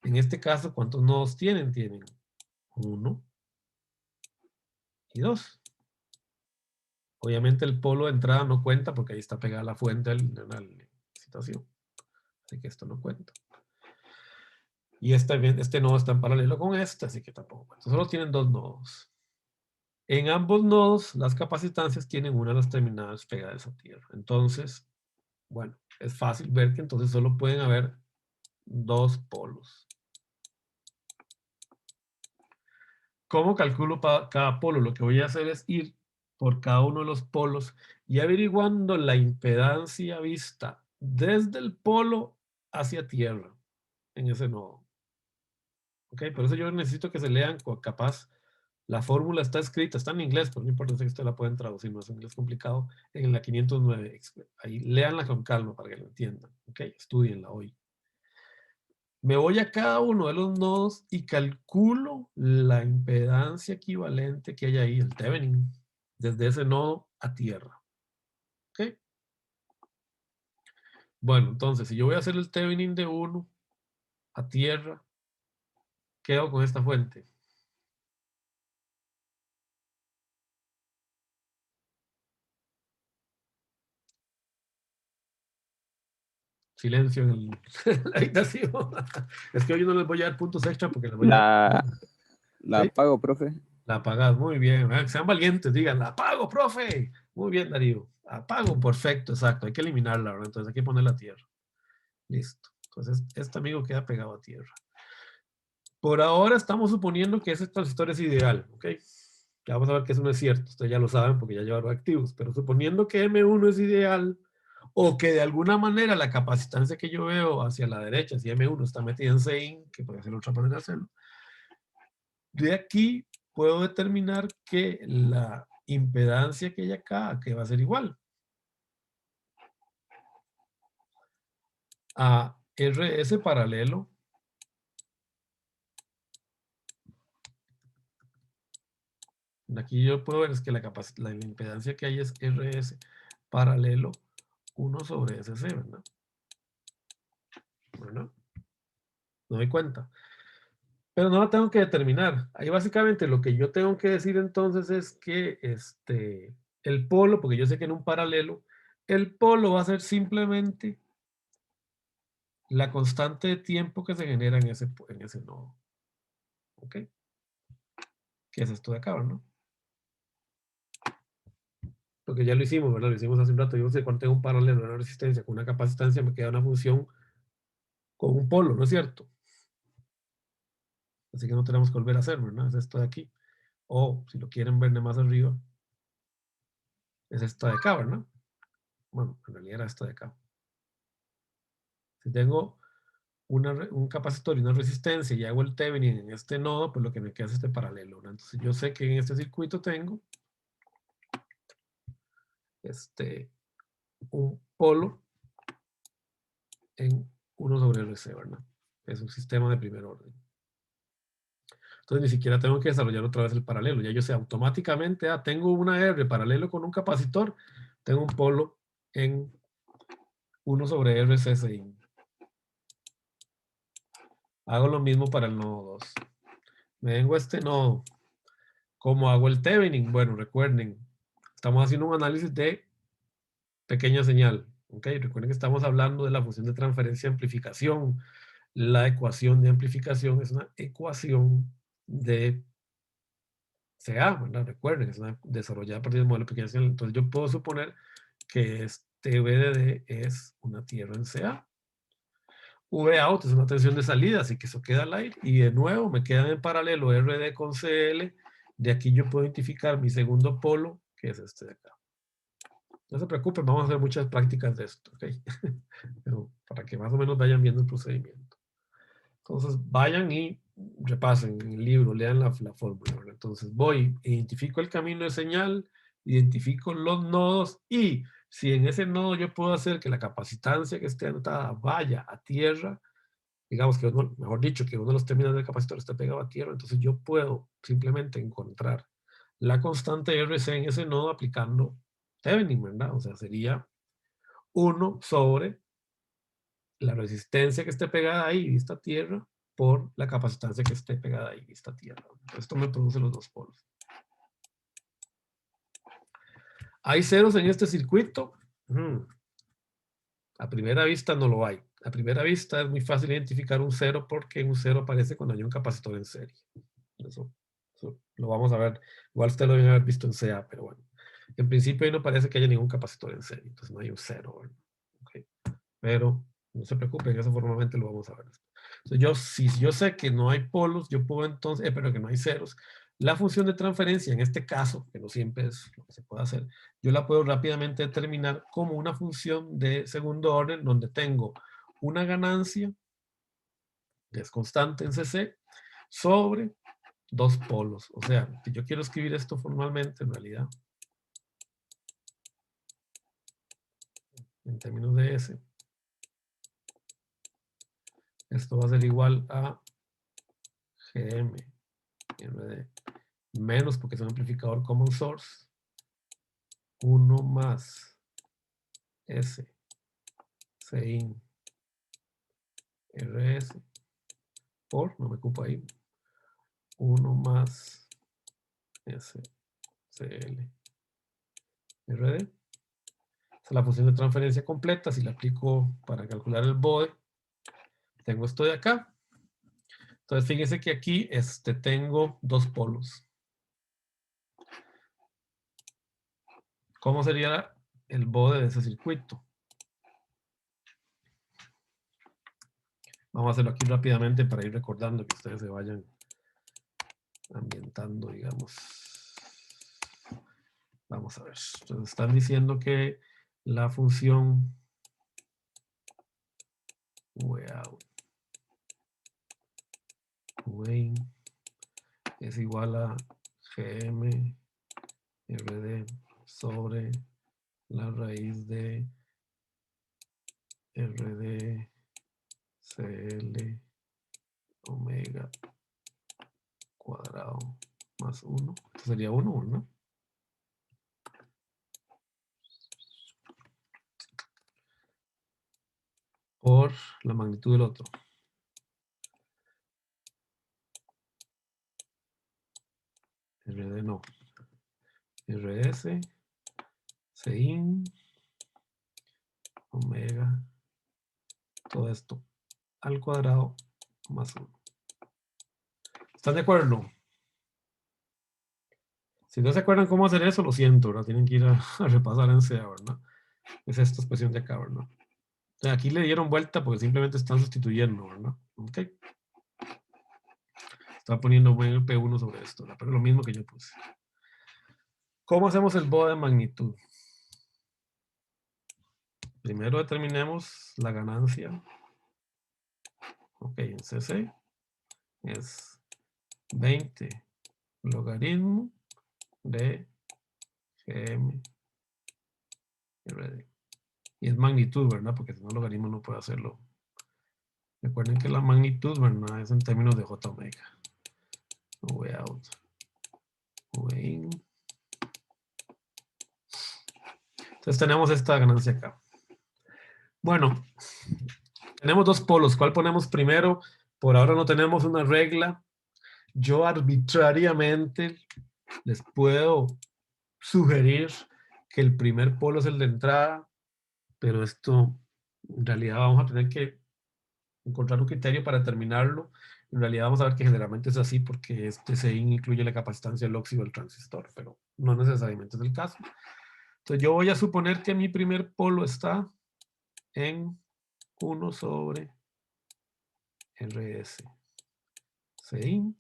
En este caso, ¿cuántos nodos tienen? Tienen 1 y 2. Obviamente el polo de entrada no cuenta porque ahí está pegada la fuente de la licitación. Así que esto no cuenta. Y este nodo está en paralelo con este, así que tampoco cuenta. Solo tienen 2 nodos. En ambos nodos, las capacitancias tienen una de las terminales pegadas a tierra. Entonces, bueno, es fácil ver que entonces solo pueden haber 2 polos. ¿Cómo calculo cada polo? Lo que voy a hacer es ir por cada uno de los polos y averiguando la impedancia vista desde el polo hacia tierra en ese nodo. ¿Ok? Por eso yo necesito que se lean, capaz, la fórmula está escrita, está en inglés, pero no importa si ustedes la pueden traducir, no es un inglés complicado, en la 509. Ahí, léanla con calma para que la entiendan. ¿Ok? Estudienla hoy. Me voy a cada uno de los nodos y calculo la impedancia equivalente que hay ahí, el Thevenin, desde ese nodo a tierra. ¿Ok? Bueno, entonces, si yo voy a hacer el Thevenin de 1 a tierra, ¿qué hago con esta fuente? Silencio en la habitación. Es que hoy no les voy a dar puntos extra porque les voy a dar... La ¿Sí? apago, profe. La apagas, muy bien. Sean valientes, digan, la apago, profe. Muy bien, Darío. Apago, perfecto, exacto. Hay que eliminarla, ¿verdad? Entonces hay que ponerla a tierra. Listo. Entonces este amigo queda pegado a tierra. Por ahora estamos suponiendo que ese transistor es ideal, ¿ok? Ya vamos a ver que eso no es cierto. Ustedes ya lo saben porque ya llevaron activos. Pero suponiendo que M1 es ideal o que de alguna manera la capacitancia que yo veo hacia la derecha, si M1 está metida en CIN, que puede ser otra manera de hacerlo, de aquí puedo determinar que la impedancia que hay acá, que va a ser igual a RS paralelo aquí yo puedo ver es que la impedancia que hay es RS paralelo 1 sobre SC, ¿verdad? Bueno, no doy cuenta. Pero no la tengo que determinar. Ahí básicamente lo que yo tengo que decir entonces es que el polo, porque yo sé que en un paralelo, el polo va a ser simplemente la constante de tiempo que se genera en ese nodo. ¿Ok? ¿Qué es esto de acá, no? Porque ya lo hicimos, ¿verdad? Lo hicimos hace un rato. Yo sé cuando tengo un paralelo, una resistencia con una capacitancia, me queda una función con un polo, ¿no es cierto? Así que no tenemos que volver a hacer, ¿verdad? Es esto de aquí. O, si lo quieren ver de más arriba, es esta de acá, ¿verdad? Bueno, en realidad era esta de acá. Si tengo un capacitor y una resistencia y hago el Thevenin en este nodo, pues lo que me queda es este paralelo, ¿verdad? Entonces yo sé que en este circuito tengo un polo en 1 sobre RC, ¿verdad? Es un sistema de primer orden. Entonces ni siquiera tengo que desarrollar otra vez el paralelo. Ya yo sé automáticamente, tengo una R paralelo con un capacitor, tengo un polo en 1 sobre RCSI. Hago lo mismo para el nodo 2. Me vengo a este nodo. ¿Cómo hago el Thevenin? Bueno, recuerden, estamos haciendo un análisis de pequeña señal. ¿Ok? Recuerden que estamos hablando de la función de transferencia y amplificación. La ecuación de amplificación es una ecuación de CA, ¿verdad? Recuerden, es una desarrollada a partir del modelo de amplificación. Entonces yo puedo suponer que este VDD es una tierra en CA. Vout es una tensión de salida, así que eso queda al aire. Y de nuevo me quedan en paralelo RD con CL. De aquí yo puedo identificar mi segundo polo, que es este de acá. No se preocupen, vamos a hacer muchas prácticas de esto, ¿ok? Pero para que más o menos vayan viendo el procedimiento. Entonces vayan y repasen en el libro, lean la fórmula, ¿verdad? Entonces voy, identifico el camino de señal, identifico los nodos y si en ese nodo yo puedo hacer que la capacitancia que esté anotada vaya a tierra, digamos que uno, mejor dicho, que uno de los términos del capacitor esté pegado a tierra, entonces yo puedo simplemente encontrar la constante RC en ese nodo aplicando Thevenin, ¿verdad? O sea, sería 1 sobre la resistencia que esté pegada ahí, vista tierra, por la capacitancia que esté pegada ahí, vista tierra. Esto me produce los dos polos. ¿Hay ceros en este circuito? A primera vista no lo hay. A primera vista es muy fácil identificar un cero porque un cero aparece cuando hay un capacitor en serie. Eso lo vamos a ver. Igual usted lo debe haber visto en CA, pero bueno. En principio ahí no parece que haya ningún capacitor en serie, entonces no hay un cero. Okay. Pero no se preocupen, eso formalmente lo vamos a ver. Entonces si yo sé que no hay polos, yo puedo entonces, pero que no hay ceros, la función de transferencia, en este caso, que no siempre es lo que se puede hacer, yo la puedo rápidamente determinar como una función de segundo orden, donde tengo una ganancia, que es constante en CC, sobre dos polos. O sea, si yo quiero escribir esto formalmente, en realidad, en términos de S, esto va a ser igual a GM RD menos, porque es un amplificador common source, 1 más S Cin RS por, no me ocupo ahí, 1 más S Cl RD. Esa es la función de transferencia completa. Si la aplico para calcular el BODE, tengo esto de acá. Entonces, fíjense que aquí tengo dos polos. ¿Cómo sería el BODE de ese circuito? Vamos a hacerlo aquí rápidamente para ir recordando que ustedes se vayan ambientando, digamos. Vamos a ver. Entonces, están diciendo que la función Vout es igual a GM RD sobre la raíz de RD CL omega cuadrado más 1. Esto sería 1, ¿no? Por la magnitud del otro. RD no. RS Cin omega todo esto al cuadrado más 1. ¿Están de acuerdo? Si no se acuerdan cómo hacer eso, lo siento, ¿verdad? Tienen que ir a repasar en SEA, ¿verdad? Es esta expresión de acá, ¿verdad? O sea, aquí le dieron vuelta porque simplemente están sustituyendo, ¿verdad? Ok. Estaba poniendo P1 sobre esto, ¿verdad? Pero lo mismo que yo puse. ¿Cómo hacemos el BODE de magnitud? Primero determinemos la ganancia. Ok, en CC es 20 logaritmo de GM RD. Y es magnitud, ¿verdad? Porque si no, logaritmo no puede hacerlo. Recuerden que la magnitud, ¿verdad? Es en términos de J omega. Vout. Vin. Entonces tenemos esta ganancia acá. Bueno, tenemos dos polos. ¿Cuál ponemos primero? Por ahora no tenemos una regla. Yo arbitrariamente les puedo sugerir que el primer polo es el de entrada, pero esto en realidad vamos a tener que encontrar un criterio para determinarlo. En realidad vamos a ver que generalmente es así porque este CIN incluye la capacitancia del óxido del transistor, pero no necesariamente es el caso. Entonces yo voy a suponer que mi primer polo está en 1 sobre RS CIN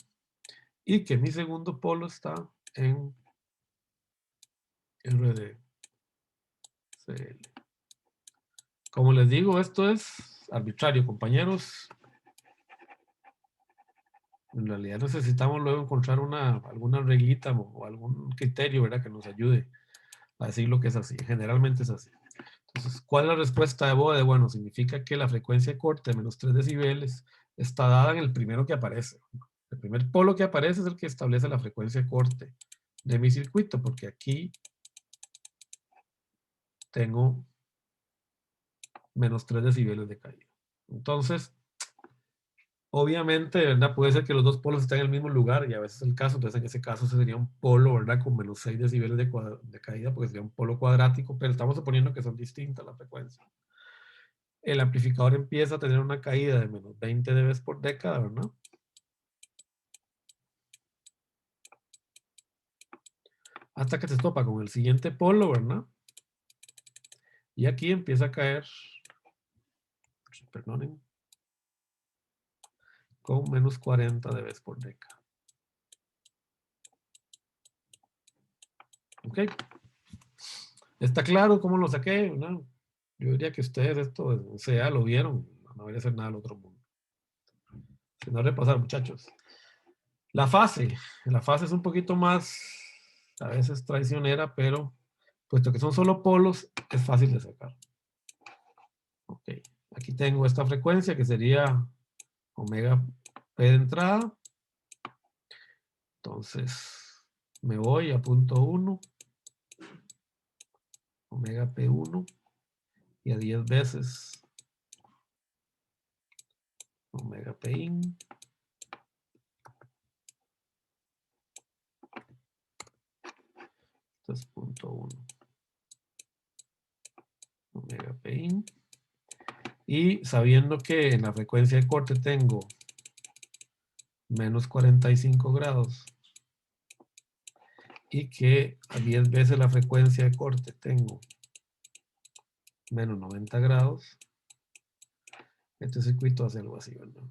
y que mi segundo polo está en RD CL. Como les digo, esto es arbitrario, compañeros. En realidad necesitamos luego encontrar alguna reglita o algún criterio, ¿verdad?, que nos ayude a decir lo que es así. Generalmente es así. Entonces, ¿cuál es la respuesta de Bode? Bueno, significa que la frecuencia de corte de menos 3 decibeles está dada en el primero que aparece. El primer polo que aparece es el que establece la frecuencia de corte de mi circuito, porque aquí tengo menos 3 decibeles de caída. Entonces, obviamente, ¿verdad? Puede ser que los dos polos estén en el mismo lugar y a veces es el caso. Entonces, en ese caso sería un polo, ¿verdad?, con menos 6 decibeles de caída, porque sería un polo cuadrático, pero estamos suponiendo que son distintas las frecuencias. El amplificador empieza a tener una caída de menos 20 dB por década, ¿verdad? Hasta que se topa con el siguiente polo, ¿verdad? Y aquí empieza a caer, perdonen, con menos 40 dB por década. ¿Ok? ¿Está claro cómo lo saqué? ¿No? Yo diría que ustedes esto, o sea, lo vieron. No debería ser nada del otro mundo. Si no, repasar, muchachos. La fase es un poquito más, a veces traicionera, pero puesto que son solo polos, es fácil de sacar. Ok, aquí tengo esta frecuencia que sería omega P de entrada. Entonces, me voy a punto 1, omega P1, y a 10 veces omega Pin. Entonces, punto 1, omega Pin. Y sabiendo que en la frecuencia de corte tengo menos 45 grados y que a 10 veces la frecuencia de corte tengo menos 90 grados, este circuito hace algo así, ¿verdad?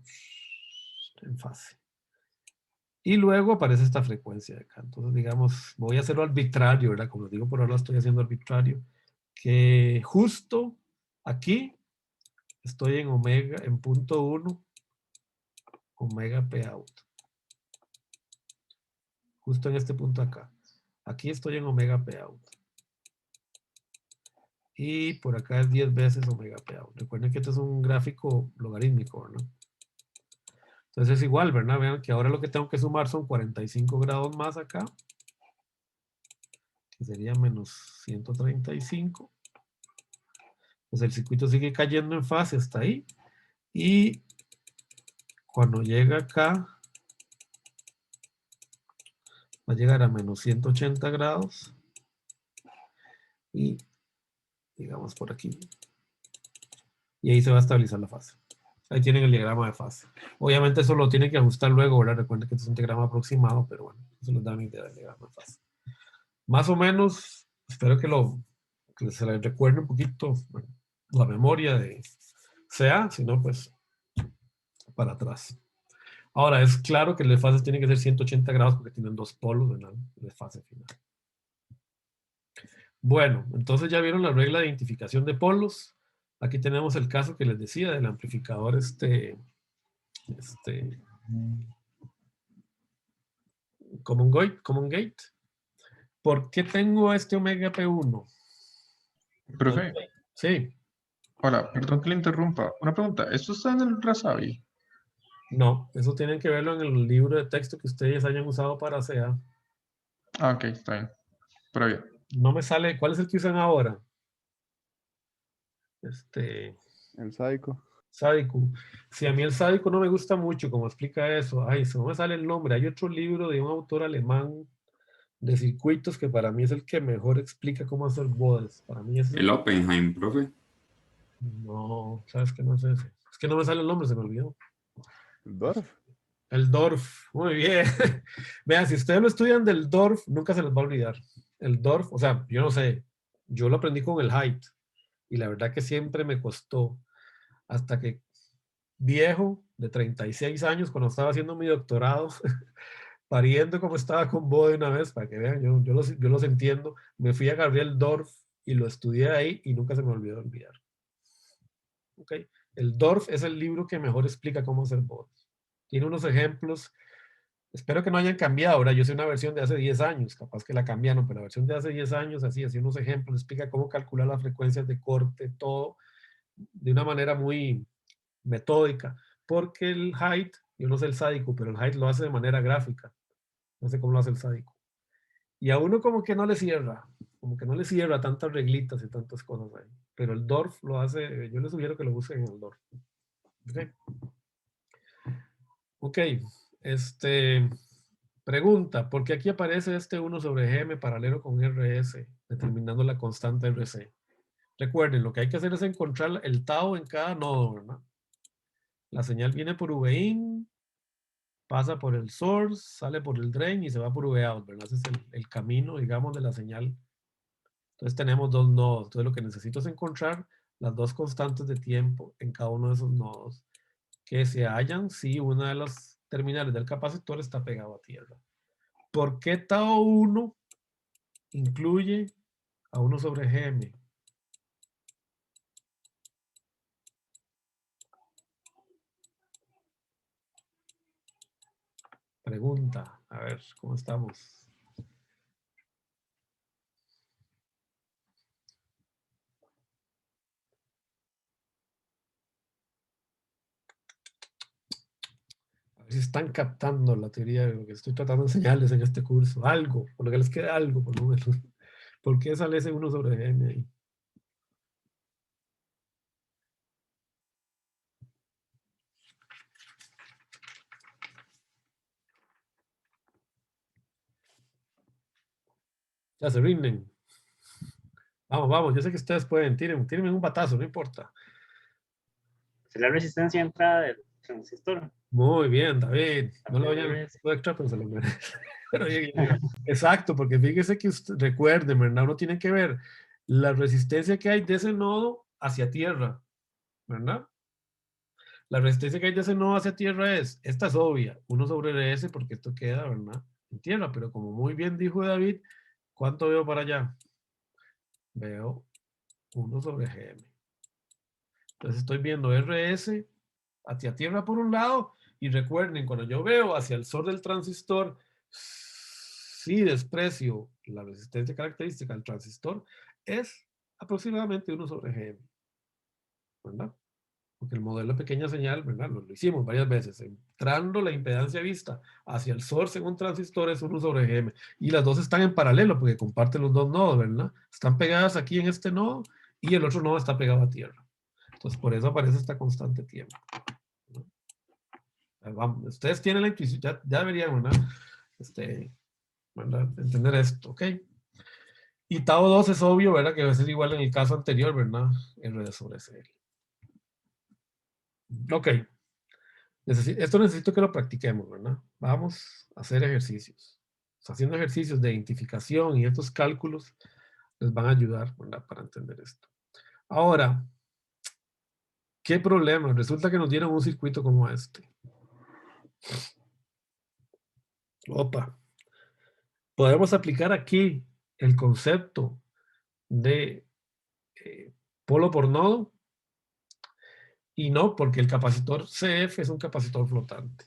En fase. Y luego aparece esta frecuencia de acá. Entonces, digamos, voy a hacerlo arbitrario, ¿verdad? Como les digo, por ahora lo estoy haciendo arbitrario. Que justo aquí estoy en omega, en punto 1, omega P out. Justo en este punto acá. Aquí estoy en omega P out. Y por acá es 10 veces omega P out. Recuerden que este es un gráfico logarítmico, ¿verdad? Entonces es igual, ¿verdad? Vean que ahora lo que tengo que sumar son 45 grados más acá, que sería menos 135. Pues el circuito sigue cayendo en fase hasta ahí. Y cuando llega acá, va a llegar a menos 180 grados. Y digamos por aquí. Y ahí se va a estabilizar la fase. Ahí tienen el diagrama de fase. Obviamente eso lo tienen que ajustar luego, ¿verdad? Recuerden que este es un diagrama aproximado, pero bueno, eso les da una idea del diagrama de fase. Más o menos, espero que se les recuerde un poquito, bueno, la memoria de CA, si no, pues para atrás. Ahora, es claro que el de fase tiene que ser 180 grados porque tienen dos polos, ¿verdad? De fase final. Bueno, entonces ya vieron la regla de identificación de polos. Aquí tenemos el caso que les decía del amplificador Common Gate. ¿Por qué tengo este omega P1? Profe, Sí, hola, perdón que le interrumpa. Una pregunta, ¿esto está en el Razavi? no, eso tienen que verlo en el libro de texto que ustedes hayan usado para SEA. Ah, ok, está bien. Pero bien. No me sale, ¿cuál es el que usan ahora? El Saico. Sádico. Si a mí el sádico no me gusta mucho, como explica eso, ay, se no me sale el nombre. Hay otro libro de un autor alemán de circuitos que para mí es el que mejor explica cómo hacer bodes. Para mí es El Oppenheim, profe. No, sabes que no es ese. Es que no me sale el nombre, se me olvidó. ¿El Dorf? El DORF, muy bien. Vean, si ustedes lo estudian del DORF, nunca se les va a olvidar. El DORF, o sea, yo no sé, yo lo aprendí con el height y la verdad que siempre me costó hasta que viejo, de 36 años, cuando estaba haciendo mi doctorado, pariendo como estaba con vos de una vez, para que vean, yo los entiendo, me fui a Gabriel Dorf y lo estudié ahí y nunca se me olvidó olvidar. ¿Ok? El Dorf es el libro que mejor explica cómo hacer bots. Tiene unos ejemplos. Espero que no hayan cambiado. Ahora, yo sé una versión de hace 10 años, capaz que la cambiaron, pero la versión de hace 10 años, así unos ejemplos, explica cómo calcular las frecuencias de corte, todo de una manera muy metódica. Porque el height, yo no sé el sádico, pero el height lo hace de manera gráfica. No sé cómo lo hace el sádico. Y a uno como que no le cierra, como que no le cierra tantas reglitas y tantas cosas ahí. Pero el Dorf lo hace, yo les sugiero que lo busquen en el Dorf. Ok, pregunta, ¿por qué aquí aparece este 1 sobre gm paralelo con RS, determinando la constante RC? Recuerden, lo que hay que hacer es encontrar el tau en cada nodo, ¿verdad? La señal viene por VIN, pasa por el source, sale por el drain y se va por VOut, ¿verdad? Ese es el camino, digamos, de la señal. Entonces tenemos dos nodos. Entonces lo que necesito es encontrar las dos constantes de tiempo en cada uno de esos nodos que se hallan si una de las terminales del capacitor está pegado a tierra. ¿Por qué tau 1 incluye a 1 sobre gm? Pregunta, a ver, ¿cómo estamos? A ver si están captando la teoría de lo que estoy tratando de enseñarles en este curso. Algo, por lo que les quede algo, por lo menos. ¿Por qué sale ese 1 sobre gm ahí? Ya se rinden. Vamos, vamos, yo sé que ustedes pueden, tírenme un batazo, no importa. Es la resistencia de entrada del transistor. Muy bien, David. No lo vayan a extra, pero se lo merece. Pero exacto, porque fíjese que usted, recuerden, ¿verdad? Uno tiene que ver la resistencia que hay de ese nodo hacia tierra, ¿verdad? La resistencia que hay de ese nodo hacia tierra esta es obvia, 1 sobre S, porque esto queda, ¿verdad? En tierra, pero como muy bien dijo David, ¿cuánto veo para allá? Veo 1 sobre GM. Entonces estoy viendo RS hacia tierra por un lado, y recuerden, cuando yo veo hacia el sol del transistor, si desprecio la resistencia característica del transistor, es aproximadamente 1 sobre GM, ¿verdad? Porque el modelo de pequeña señal, ¿verdad? Lo hicimos varias veces. Entrando la impedancia vista hacia el source en un transistor es 1 sobre GM. Y las dos están en paralelo porque comparten los dos nodos, ¿verdad? Están pegadas aquí en este nodo y el otro nodo está pegado a tierra. Entonces, por eso aparece esta constante tiempo. Vamos, ustedes tienen la intuición, ya deberían, ¿verdad? ¿Verdad? Entender esto, ¿ok? Y tau 2 es obvio, ¿verdad? Que va a ser igual en el caso anterior, ¿verdad? R sobre CL. Ok. Esto necesito que lo practiquemos, ¿verdad? Vamos a hacer ejercicios. O sea, haciendo ejercicios de identificación y estos cálculos les van a ayudar, ¿verdad? Para entender esto. Ahora, ¿qué problema? Resulta que nos dieron un circuito como este. Opa. Podemos aplicar aquí el concepto de polo por nodo y no, porque el capacitor CF es un capacitor flotante.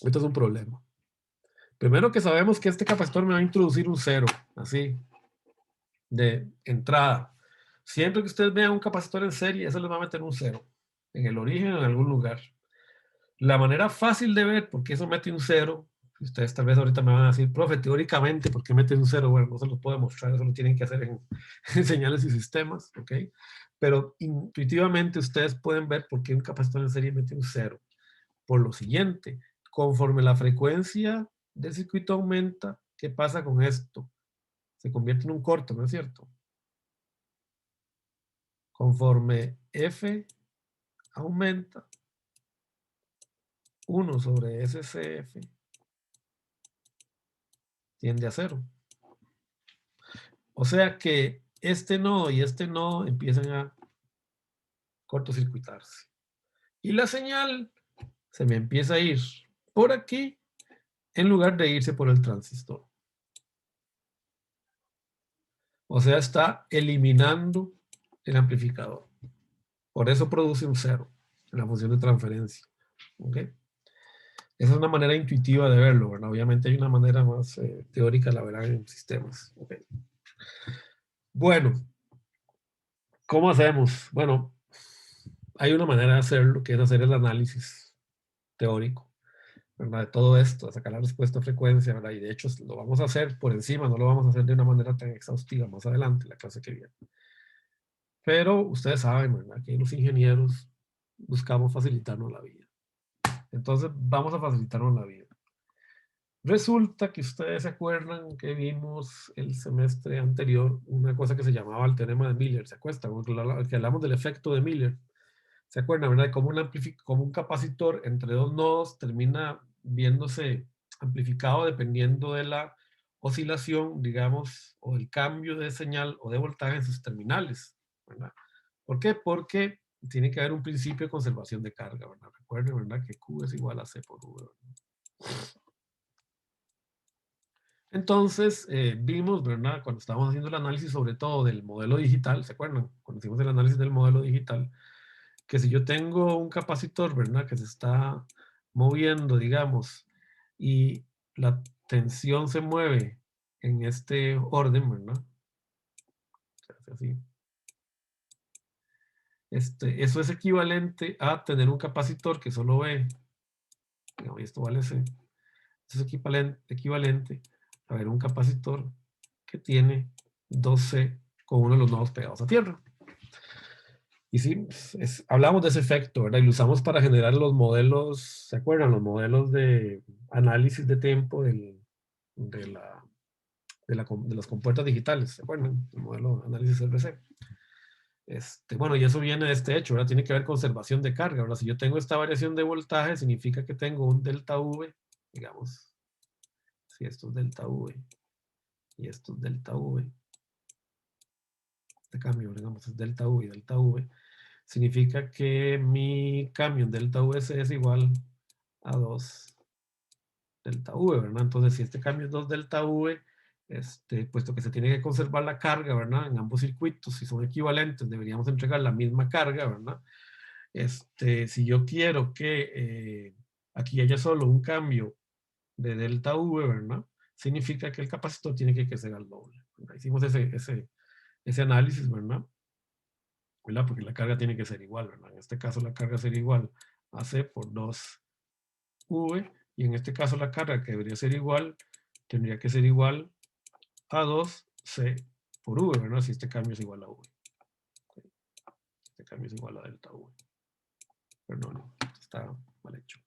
Esto es un problema. Primero que sabemos que este capacitor me va a introducir un cero, así, de entrada. Siempre que ustedes vean un capacitor en serie, eso les va a meter un cero, en el origen o en algún lugar. La manera fácil de ver por qué eso mete un cero, ustedes tal vez ahorita me van a decir, profe, teóricamente, ¿por qué mete un cero? Bueno, no se los puedo mostrar, eso lo tienen que hacer en señales y sistemas, ¿ok? Pero intuitivamente ustedes pueden ver por qué un capacitor en serie mete un cero. Por lo siguiente, conforme la frecuencia del circuito aumenta, ¿qué pasa con esto? Se convierte en un corto, ¿no es cierto? conforme F aumenta, 1 sobre SCF tiende a 0. O sea que este nodo y este nodo empiezan a cortocircuitarse. Y la señal se me empieza a ir por aquí en lugar de irse por el transistor. O sea, está eliminando el amplificador. Por eso produce un 0 en la función de transferencia. ¿Ok? Esa es una manera intuitiva de verlo, ¿verdad? Obviamente hay una manera más teórica, la verán en sistemas. ¿Ok? Bueno, ¿cómo hacemos? Bueno, hay una manera de hacerlo, que es hacer el análisis teórico, ¿verdad? De todo esto, de sacar la respuesta a frecuencia, ¿verdad? Y de hecho lo vamos a hacer por encima, no lo vamos a hacer de una manera tan exhaustiva más adelante, la clase que viene. Pero ustedes saben, ¿verdad? Que los ingenieros buscamos facilitarnos la vida. Entonces vamos a facilitarnos la vida. Resulta que ustedes se acuerdan que vimos el semestre anterior una cosa que se llamaba el teorema de Miller, ¿se acuerdan? Que hablamos del efecto de Miller. ¿Se acuerdan, verdad? Como un capacitor entre dos nodos termina viéndose amplificado dependiendo de la oscilación, digamos, o el cambio de señal o de voltaje en sus terminales, ¿verdad? ¿Por qué? Porque tiene que haber un principio de conservación de carga, ¿verdad? Recuerden, ¿verdad? Que Q es igual a C por V, ¿verdad? Entonces, vimos, ¿verdad? Cuando estábamos haciendo el análisis sobre todo del modelo digital, ¿se acuerdan? Cuando hicimos el análisis del modelo digital, que si yo tengo un capacitor, ¿verdad? Que se está moviendo, digamos, y la tensión se mueve en este orden, ¿verdad? Se hace así. Eso es equivalente a tener un capacitor que solo ve, digamos, y esto vale C. Eso es equivalente a ver un capacitor que tiene 2C con uno de los nodos pegados a tierra. Y sí, hablamos de ese efecto, ¿verdad? Y lo usamos para generar los modelos, ¿se acuerdan? Los modelos de análisis de tiempo de las compuertas digitales, ¿se acuerdan? El modelo de análisis RC. Bueno, y eso viene de este hecho, ¿verdad? Tiene que ver conservación de carga, ¿verdad? Si yo tengo esta variación de voltaje, significa que tengo un delta V, digamos, si esto es delta V y esto es delta V, este cambio, digamos, es delta V y delta V, significa que mi cambio en delta VC es igual a 2 delta V, ¿verdad? Entonces, si este cambio es 2 delta V, puesto que se tiene que conservar la carga, ¿verdad? En ambos circuitos, si son equivalentes, deberíamos entregar la misma carga, ¿verdad? Si yo quiero que aquí haya solo un cambio de delta V, ¿verdad? Significa que el capacitor tiene que crecer al doble, ¿verdad? Hicimos ese análisis, ¿verdad? Porque la carga tiene que ser igual, ¿verdad? En este caso la carga sería igual a C por 2V, y en este caso la carga que debería ser igual, tendría que ser igual a 2C por V, ¿verdad? Si este cambio es igual a V. Este cambio es igual a delta V. Perdón, esto está mal hecho.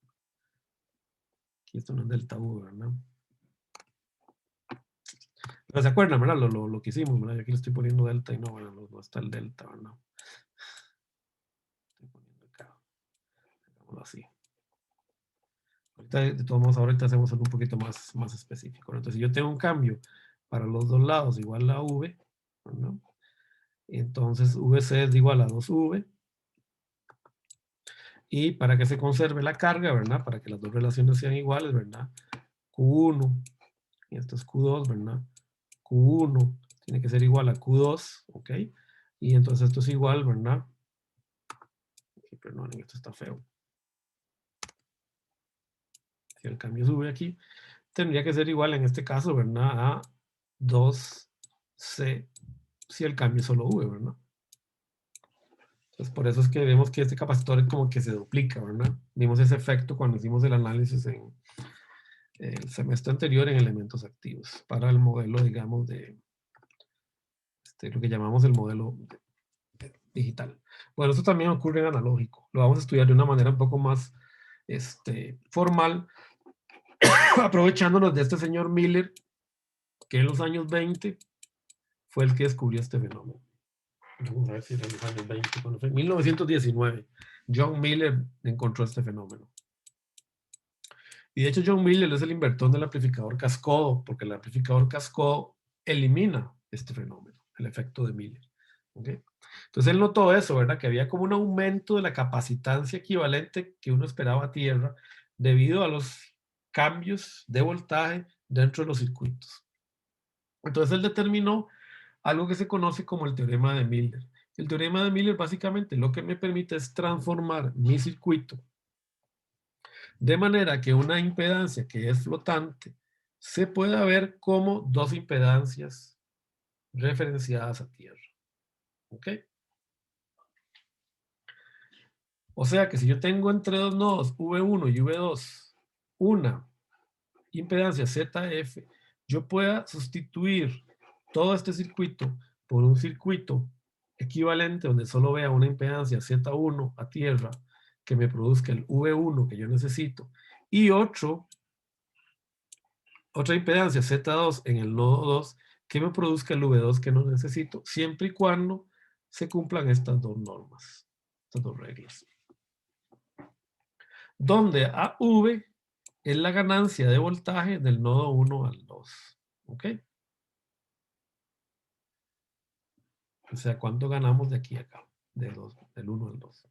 Aquí esto no es delta V, ¿verdad? Pero se acuerdan, ¿verdad? Lo que hicimos, ¿verdad? Yo aquí le estoy poniendo delta y no, ¿verdad? No está el delta, ¿verdad? Estoy poniendo acá. Hagámoslo así. Ahorita, de todos modos, ahorita hacemos algo un poquito más específico, ¿no? Entonces, si yo tengo un cambio para los dos lados igual a V, ¿no? Entonces VC es igual a 2V. Y para que se conserve la carga, ¿verdad? Para que las dos relaciones sean iguales, ¿verdad? Q1, y esto es Q2, ¿verdad? Q1 tiene que ser igual a Q2, ¿ok? Y entonces esto es igual, ¿verdad? Perdonen, esto está feo. Si el cambio sube aquí, tendría que ser igual en este caso, ¿verdad? A 2C, si el cambio es solo V, ¿verdad? Entonces, por eso es que vemos que este capacitor es como que se duplica, ¿verdad? Vimos ese efecto cuando hicimos el análisis en el semestre anterior en elementos activos para el modelo, digamos, de lo que llamamos el modelo digital. Bueno, eso también ocurre en analógico. Lo vamos a estudiar de una manera un poco más formal, aprovechándonos de este señor Miller, que en los años 20 fue el que descubrió este fenómeno. Vamos a ver si era en los años 20, cuando fue. 1919, John Miller encontró este fenómeno. Y de hecho John Miller es el inventor del amplificador cascodo, porque el amplificador cascodo elimina este fenómeno, el efecto de Miller. ¿Okay? Entonces él notó eso, ¿verdad? Que había como un aumento de la capacitancia equivalente que uno esperaba a tierra debido a los cambios de voltaje dentro de los circuitos. Entonces él determinó algo que se conoce como el teorema de Miller. El teorema de Miller básicamente lo que me permite es transformar mi circuito de manera que una impedancia que es flotante se pueda ver como dos impedancias referenciadas a tierra. ¿Ok? O sea que si yo tengo entre dos nodos V1 y V2 una impedancia ZF, yo pueda sustituir todo este circuito por un circuito equivalente donde solo vea una impedancia Z1 a tierra que me produzca el V1 que yo necesito y otra impedancia Z2 en el nodo 2 que me produzca el V2 que no necesito, siempre y cuando se cumplan estas dos normas, estas dos reglas. Donde AV es la ganancia de voltaje del nodo 1 al 2. ¿Ok? O sea, ¿cuánto ganamos de aquí a acá? Del 1 al 2.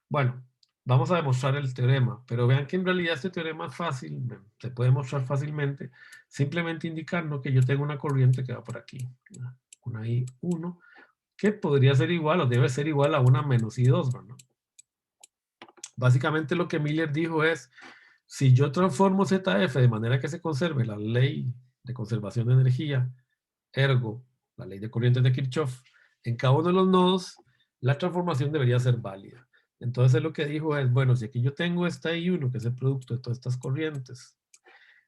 Bueno, vamos a demostrar el teorema, pero vean que en realidad este teorema es fácil, se puede mostrar fácilmente, simplemente indicando que yo tengo una corriente que va por aquí, una I1, que podría ser igual o debe ser igual a una menos I2, ¿verdad? Básicamente lo que Miller dijo es, si yo transformo ZF de manera que se conserve la ley de conservación de energía, ergo, la ley de corrientes de Kirchhoff, en cada uno de los nodos, la transformación debería ser válida. Entonces lo que dijo es, bueno, si aquí yo tengo esta I1, que es el producto de todas estas corrientes,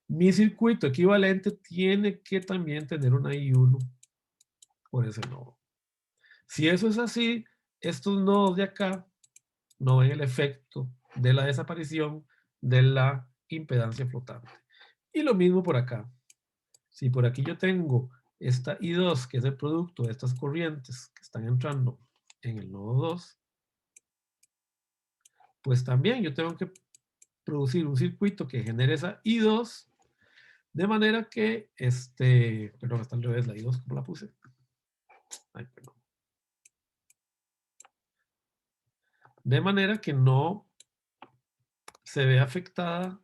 mi circuito equivalente tiene que también tener una I1 por ese nodo. Si eso es así, estos nodos de acá no ven el efecto de la desaparición de la impedancia flotante. Y lo mismo por acá. Si por aquí yo tengo esta I2, que es el producto de estas corrientes que están entrando en el nodo 2, pues también yo tengo que producir un circuito que genere esa I2, de manera que, perdón, está al revés, la I2, ¿cómo la puse? Ay, perdón. De manera que no se ve afectada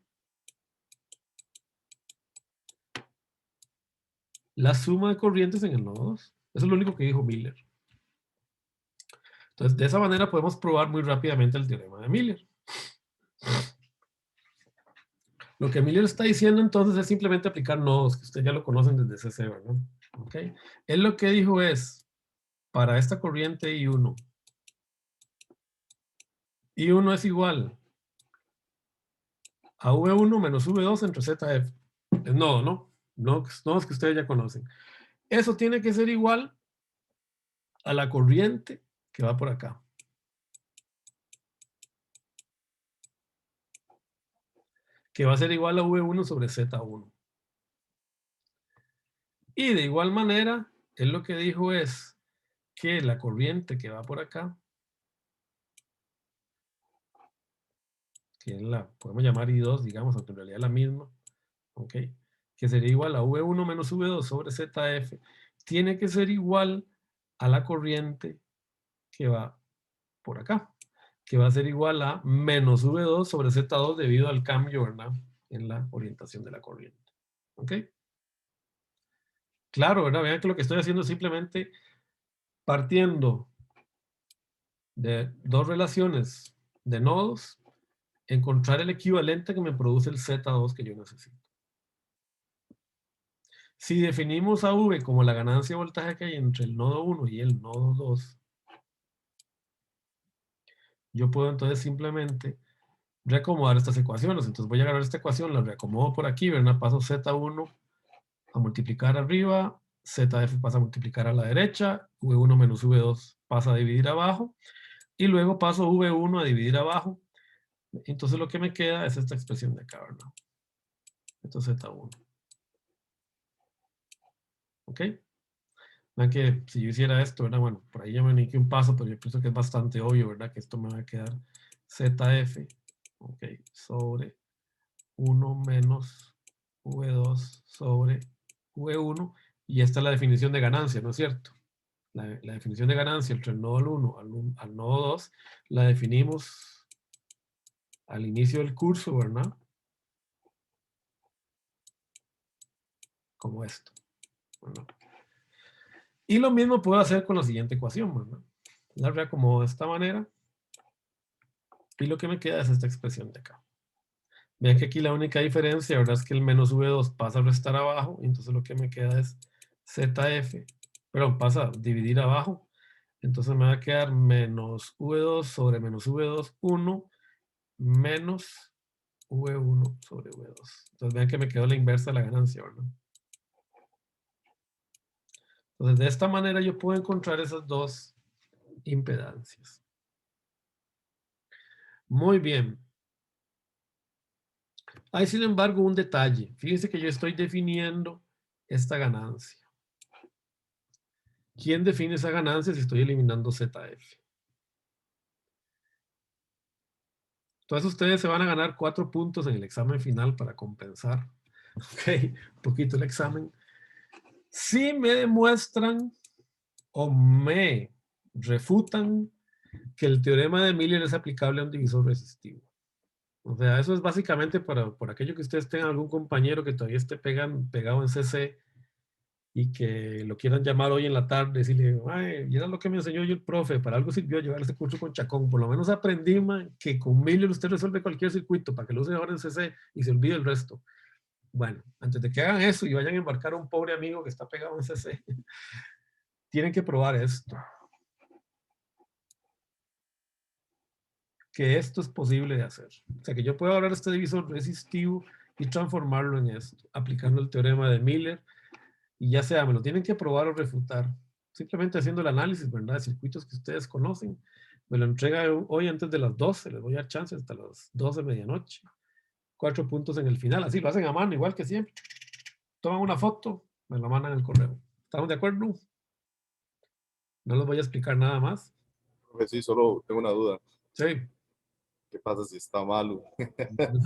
la suma de corrientes en el nodo 2. Eso es lo único que dijo Miller. Entonces, de esa manera podemos probar muy rápidamente el teorema de Miller. Lo que Miller está diciendo entonces es simplemente aplicar nodos, que ustedes ya lo conocen desde CC, ¿verdad? ¿Ok? Él lo que dijo es, para esta corriente I1 es igual a V1 menos V2 entre ZF. Es nodo, ¿no? Nodos que ustedes ya conocen. Eso tiene que ser igual a la corriente que va por acá. Que va a ser igual a V1 sobre Z1. Y de igual manera, él lo que dijo es que la corriente que va por acá, que la podemos llamar I2, digamos, aunque en realidad es la misma, ¿ok? Que sería igual a V1 menos V2 sobre ZF, tiene que ser igual a la corriente que va por acá, que va a ser igual a menos V2 sobre Z2 debido al cambio, ¿verdad?, en la orientación de la corriente. ¿Ok? Claro, ¿verdad? Vean que lo que estoy haciendo es simplemente partiendo de dos relaciones de nodos, encontrar el equivalente que me produce el Z2 que yo necesito. Si definimos a V como la ganancia de voltaje que hay entre el nodo 1 y el nodo 2, yo puedo entonces simplemente reacomodar estas ecuaciones. Entonces voy a agarrar esta ecuación, la reacomodo por aquí, ¿verdad? Paso Z1 a multiplicar arriba, ZF pasa a multiplicar a la derecha, V1 menos V2 pasa a dividir abajo, y luego paso V1 a dividir abajo. Entonces lo que me queda es esta expresión de acá, ¿verdad? Esto es Z1. ¿Ok? Vean que si yo hiciera esto, ¿verdad? Bueno, por ahí ya me indiqué un paso, pero yo pienso que es bastante obvio, ¿verdad? Que esto me va a quedar ZF, ok, sobre 1 menos V2 sobre V1, y esta es la definición de ganancia, ¿no es cierto? La definición de ganancia entre el nodo 1 al nodo 2 la definimos al inicio del curso, ¿verdad? Como esto, ¿verdad? Y lo mismo puedo hacer con la siguiente ecuación, ¿verdad? La reacomodo de esta manera. Y lo que me queda es esta expresión de acá. Vean que aquí la única diferencia, ¿verdad? Es que el menos V2 pasa a restar abajo. Entonces lo que me queda es ZF. Perdón, pasa a dividir abajo. Entonces me va a quedar menos V2 sobre menos V2, 1, menos V1 sobre V2. Entonces vean que me quedó la inversa de la ganancia, ¿verdad? Entonces de esta manera yo puedo encontrar esas dos impedancias. Muy bien. Hay sin embargo un detalle. Fíjense que yo estoy definiendo esta ganancia. ¿Quién define esa ganancia si estoy eliminando ZF? Entonces ustedes se van a ganar 4 puntos en el examen final para compensar. Ok, un poquito el examen. Si me demuestran o me refutan que el teorema de Miller es aplicable a un divisor resistivo. O sea, eso es básicamente por aquello que ustedes tengan algún compañero que todavía esté pegado en CC y que lo quieran llamar hoy en la tarde, decirle, ay, mira lo que me enseñó yo el profe, para algo sirvió llevar este curso con Chacón. Por lo menos aprendí, man, que con Miller usted resuelve cualquier circuito para que lo use ahora en CC y se olvide el resto. Bueno, antes de que hagan eso y vayan a embarcar a un pobre amigo que está pegado en CC, tienen que probar esto. Que esto es posible de hacer. O sea, que yo puedo hablar de este divisor resistivo y transformarlo en esto, aplicando el teorema de Miller, y ya sea, me lo tienen que probar o refutar. Simplemente haciendo el análisis, ¿verdad? De circuitos que ustedes conocen. Me lo entrega hoy antes de las 12, les voy a dar chance hasta las 12 de medianoche. 4 puntos en el final, así lo hacen a mano, igual que siempre. Toman una foto, me la mandan al correo. ¿Estamos de acuerdo? No les voy a explicar nada más. Profe, sí, solo tengo una duda. Sí. ¿Qué pasa si está malo?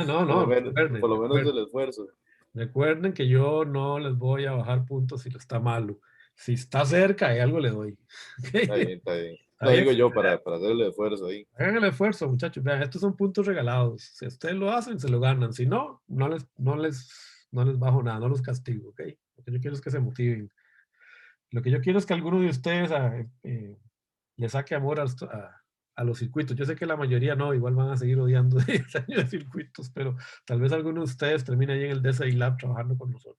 No, no, recuerden, Por lo menos el esfuerzo. recuerden que yo no les voy a bajar puntos si está malo. Si está cerca, hay algo le doy. Está bien, está bien. ¿Está Lo bien? digo yo para hacer el esfuerzo ahí. Hagan el esfuerzo, muchachos. Vean, estos son puntos regalados. Si ustedes lo hacen, se lo ganan. Si no, no les bajo nada, no los castigo, ¿ok? Lo que yo quiero es que se motiven. Lo que yo quiero es que alguno de ustedes le saque amor a los circuitos. Yo sé que la mayoría no, igual van a seguir odiando 10 años de circuitos, pero tal vez alguno de ustedes termine ahí en el DSI Lab trabajando con nosotros.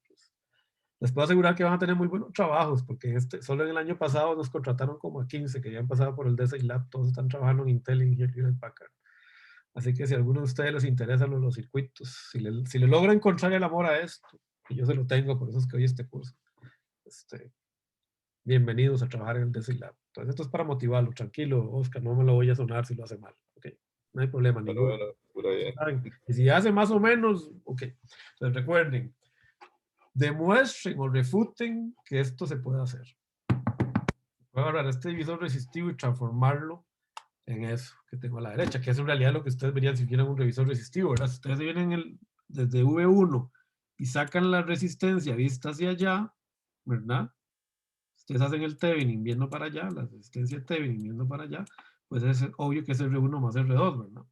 Les puedo asegurar que van a tener muy buenos trabajos, porque solo en el año pasado nos contrataron como a 15 que ya han pasado por el DSI Lab, todos están trabajando en Intel y Hewlett Packard. Así que si a alguno de ustedes les interesan los circuitos, si le logra encontrar el amor a esto, que yo se lo tengo, por eso es que hoy este curso, bienvenidos a trabajar en el DSI Lab. Entonces esto es para motivarlo, tranquilo, Oscar, no me lo voy a sonar si lo hace mal, ¿ok? No hay problema Bueno, ninguno. bueno, pura bien. Y si hace más o menos, ok. Entonces recuerden, demuestren o refuten que esto se puede hacer. Voy a agarrar este divisor resistivo y transformarlo en eso que tengo a la derecha, que es en realidad lo que ustedes verían si vieran un revisor resistivo, ¿verdad? Si ustedes vienen desde V1 y sacan la resistencia vista hacia allá, ¿verdad? Ustedes hacen el Thevenin viendo para allá, la resistencia Thevenin viendo para allá, pues es obvio que es R1 más R2, ¿verdad?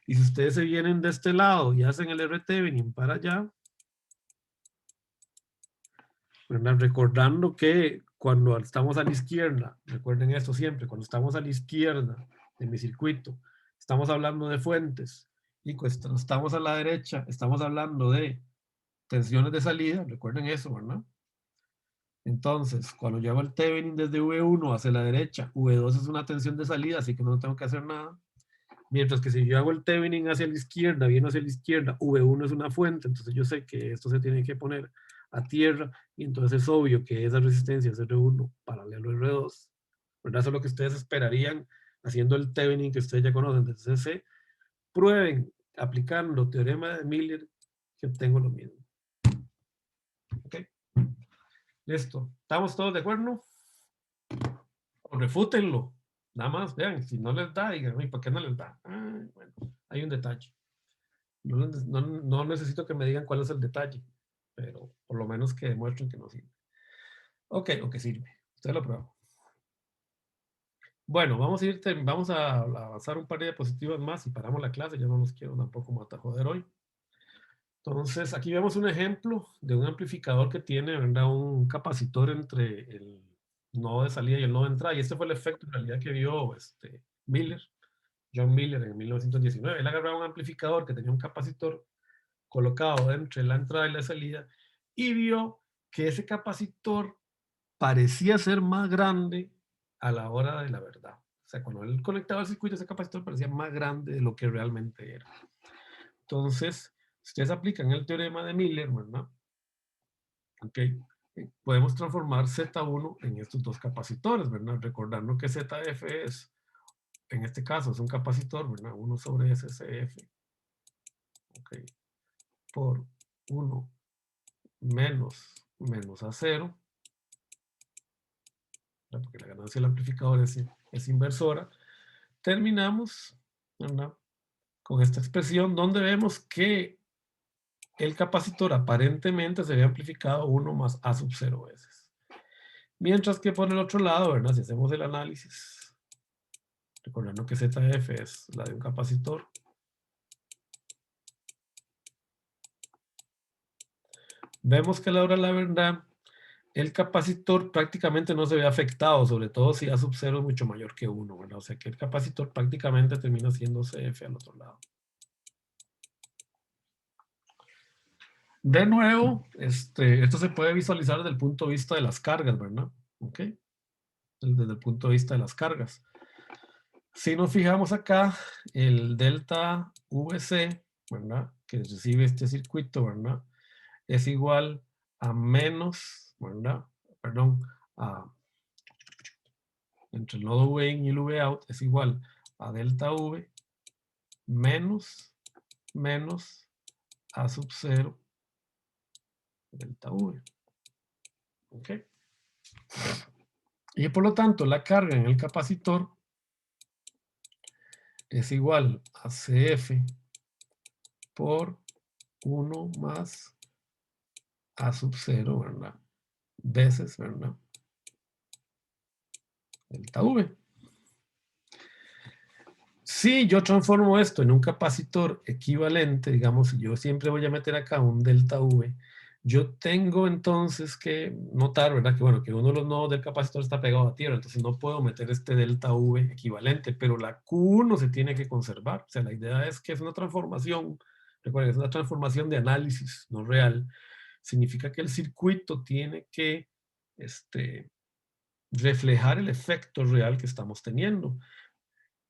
Y si ustedes se vienen de este lado y hacen el R Thevenin para allá, ¿verdad? Recordando que cuando estamos a la izquierda, recuerden esto siempre, cuando estamos a la izquierda de mi circuito, estamos hablando de fuentes, y cuando estamos a la derecha, estamos hablando de tensiones de salida, recuerden eso, ¿verdad? Entonces, cuando yo hago el Thevenin desde V1 hacia la derecha, V2 es una tensión de salida, así que no tengo que hacer nada. Mientras que si yo hago el Thevenin hacia la izquierda, viene hacia la izquierda, V1 es una fuente, entonces yo sé que esto se tiene que poner a tierra, y entonces es obvio que esa resistencia es R1 paralelo a R2, ¿verdad? Eso es lo que ustedes esperarían haciendo el Thevenin que ustedes ya conocen de CC. Prueben, aplicando teorema de Miller, que obtengo lo mismo. ¿Ok? Listo. ¿Estamos todos de acuerdo? O refútenlo. Nada más, vean, si no les da, digan, "Ay, ¿por qué no les da?" Ah, bueno, hay un detalle. No necesito que me digan cuál es el detalle, pero por lo menos que demuestren que no sirve. Ok, o que sirve. Usted lo prueba. Bueno, vamos a avanzar un par de diapositivas más y paramos la clase. Yo no los quiero tampoco matar joder hoy. Entonces, aquí vemos un ejemplo de un amplificador que tiene, ¿verdad?, un capacitor entre el nodo de salida y el nodo de entrada. Y este fue el efecto en realidad que vio Miller, John Miller, en 1919. Él agarraba un amplificador que tenía un capacitor colocado entre la entrada y la salida y vio que ese capacitor parecía ser más grande a la hora de la verdad. O sea, cuando él conectaba el circuito, ese capacitor parecía más grande de lo que realmente era. Entonces, si ustedes aplican el teorema de Miller, ¿verdad? Ok, podemos transformar Z1 en estos dos capacitores, ¿verdad? Recordando que ZF es, en este caso, es un capacitor, ¿verdad? 1 sobre SCF, ok, por 1 menos A0, ¿verdad? Porque la ganancia del amplificador es inversora. Terminamos, ¿verdad?, con esta expresión donde vemos que el capacitor aparentemente se ve amplificado 1 más A sub 0 veces. Mientras que por el otro lado, ¿verdad?, si hacemos el análisis, recordando que ZF es la de un capacitor, vemos que a la hora de la verdad, el capacitor prácticamente no se ve afectado, sobre todo si A sub 0 es mucho mayor que 1, ¿verdad? O sea que el capacitor prácticamente termina siendo CF al otro lado. De nuevo, esto se puede visualizar desde el punto de vista de las cargas, ¿verdad? ¿Ok? Desde el punto de vista de las cargas. Si nos fijamos acá, el delta VC, ¿verdad?, que recibe este circuito, ¿verdad?, es igual a menos, ¿verdad?, perdón, entre el nodo V in y el V out es igual a delta V menos A sub 0 delta V. ¿Ok? Y por lo tanto, la carga en el capacitor es igual a CF por 1 más A sub 0, ¿verdad?, veces, ¿verdad?, delta V. Si yo transformo esto en un capacitor equivalente, digamos, si yo siempre voy a meter acá un delta V, yo tengo entonces que notar, ¿verdad?, que bueno, que uno de los nodos del capacitor está pegado a tierra, entonces no puedo meter este delta V equivalente, pero la Q1 se tiene que conservar. O sea, la idea es que es una transformación, recuerden, es una transformación de análisis, no real. Significa que el circuito tiene que reflejar el efecto real que estamos teniendo.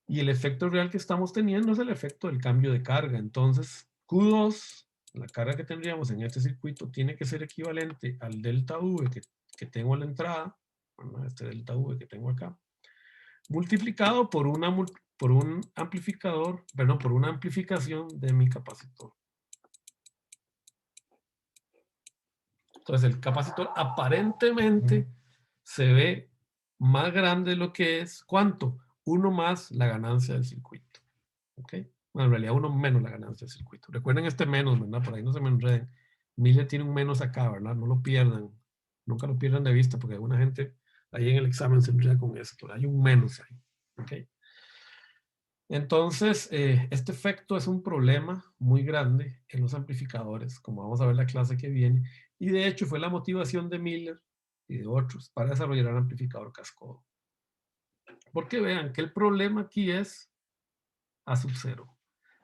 Y el efecto real que estamos teniendo es el efecto del cambio de carga. Entonces, Q2, la carga que tendríamos en este circuito, tiene que ser equivalente al delta V que tengo a la entrada, ¿verdad?, este delta V que tengo acá, multiplicado por un amplificador, perdón, por una amplificación de mi capacitor. Entonces, el capacitor aparentemente se ve más grande de lo que es, ¿cuánto? 1 más la ganancia del circuito. ¿Ok? Bueno, en realidad 1 menos la ganancia del circuito. Recuerden este menos, ¿verdad? Por ahí no se me enreden. Miller tiene un menos acá, ¿verdad? No lo pierdan. Nunca lo pierdan de vista porque alguna gente ahí en el examen se enreda con esto. Hay un menos ahí. ¿Ok? Entonces, este efecto es un problema muy grande en los amplificadores, como vamos a ver la clase que viene. Y de hecho fue la motivación de Miller y de otros para desarrollar el amplificador cascodo. Porque vean que el problema aquí es A sub 0.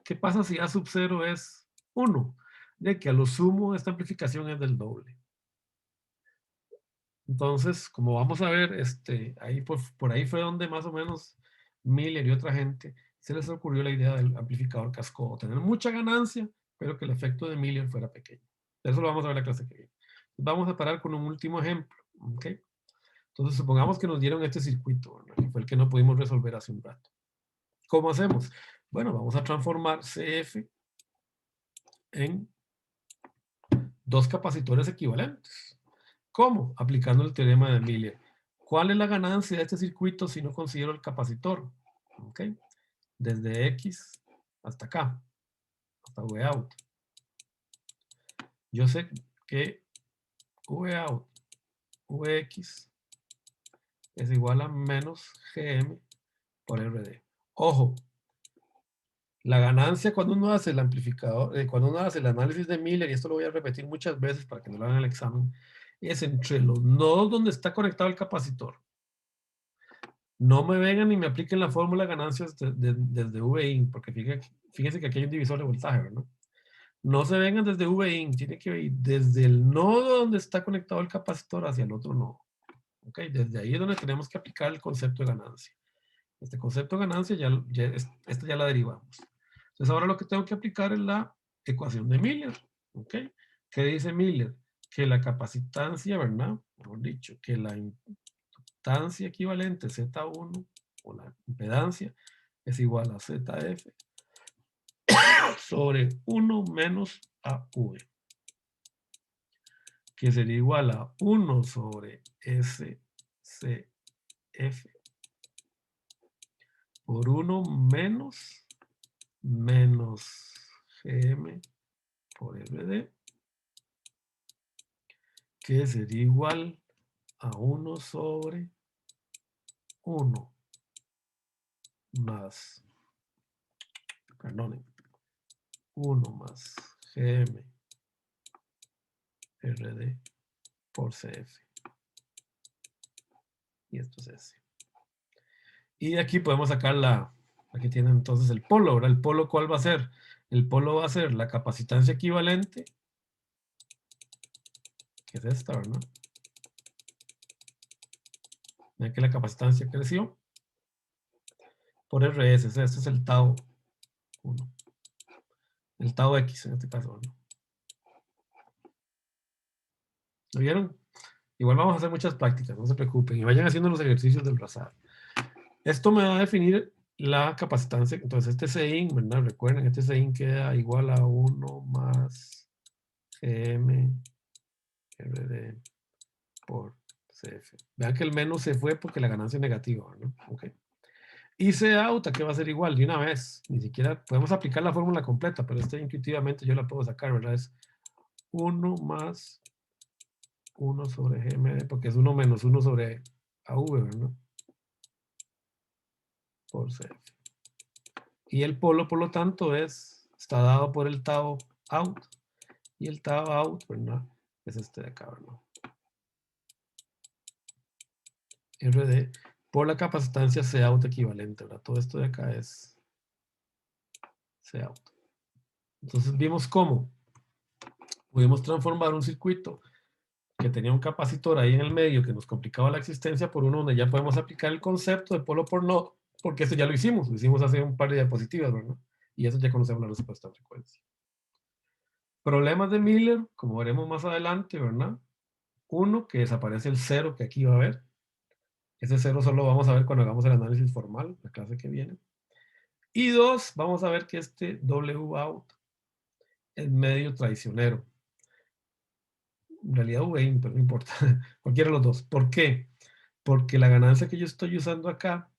¿Qué pasa si A sub 0 es 1? De que a lo sumo esta amplificación es del doble. Entonces, como vamos a ver, ahí por ahí fue donde más o menos Miller y otra gente se les ocurrió la idea del amplificador cascodo. Tener mucha ganancia, pero que el efecto de Miller fuera pequeño. Eso lo vamos a ver en la clase que viene. Vamos a parar con un último ejemplo. ¿Okay? Entonces, supongamos que nos dieron este circuito, ¿verdad?, que fue el que no pudimos resolver hace un rato. ¿Cómo hacemos? Bueno, vamos a transformar CF en dos capacitores equivalentes. ¿Cómo? Aplicando el teorema de Miller. ¿Cuál es la ganancia de este circuito si no considero el capacitor? ¿Ok? Desde X hasta acá, hasta Vout. Yo sé que Vout, Vx es igual a menos Gm por RD. Ojo, la ganancia cuando uno hace el amplificador, cuando uno hace el análisis de Miller, y esto lo voy a repetir muchas veces para que no lo hagan en el examen, es entre los nodos donde está conectado el capacitor. No me vengan y me apliquen la fórmula de ganancias desde VIN, porque fíjense que aquí hay un divisor de voltaje, ¿verdad? No se vengan desde VIN, tiene que ir desde el nodo donde está conectado el capacitor hacia el otro nodo. ¿Ok? Desde ahí es donde tenemos que aplicar el concepto de ganancia. Este concepto de ganancia esta ya la derivamos. Entonces ahora lo que tengo que aplicar es la ecuación de Miller. ¿Ok? ¿Qué dice Miller? Que la capacitancia, ¿verdad? Mejor dicho, que la impedancia equivalente Z1 o la impedancia es igual a ZF sobre 1 menos AV, que sería igual a 1 sobre SCF por 1 menos GM por RD, que sería igual a 1 sobre 1 más, perdonen, 1 más GM RD por CF. Y esto es S. Y de aquí podemos sacar aquí tienen entonces el polo. Ahora, ¿el polo cuál va a ser? El polo va a ser la capacitancia equivalente, que es esta, ¿verdad? Ven que la capacitancia creció por RS. Este es el tau 1. El tau X en este caso, ¿no? ¿Lo vieron? Igual vamos a hacer muchas prácticas, no se preocupen. Y vayan haciendo los ejercicios del Razar. Esto me va a definir la capacitancia. Entonces este Cin, ¿verdad? Recuerden, este Cin queda igual a 1 más GM RD por CF. Vean que el menos se fue porque la ganancia es negativa, ¿no? Ok. Y Cout, ¿qué va a ser igual? De una vez. Ni siquiera podemos aplicar la fórmula completa, pero intuitivamente yo la puedo sacar, ¿verdad? Es 1 más 1 sobre GMD, porque es 1 menos 1 sobre AV, ¿verdad? Por CF. Y el polo, por lo tanto, está dado por el tau out. Y el tau out, ¿verdad? Es este de acá, ¿verdad? RD por la capacitancia Cout equivalente, ¿verdad? Todo esto de acá es Cout. Entonces vimos cómo pudimos transformar un circuito que tenía un capacitor ahí en el medio que nos complicaba la existencia por uno donde ya podemos aplicar el concepto de polo por nodo, porque eso ya lo hicimos hace un par de diapositivas, ¿verdad? Y eso ya conocemos la respuesta a frecuencia. Problemas de Miller, como veremos más adelante, ¿verdad? Uno, que desaparece el cero que aquí va a haber. Ese cero solo vamos a ver cuando hagamos el análisis formal, la clase que viene. Y dos, vamos a ver que este Wout es medio traicionero. En realidad V20, pero no importa. Cualquiera de los dos. ¿Por qué? Porque la ganancia que yo estoy usando acá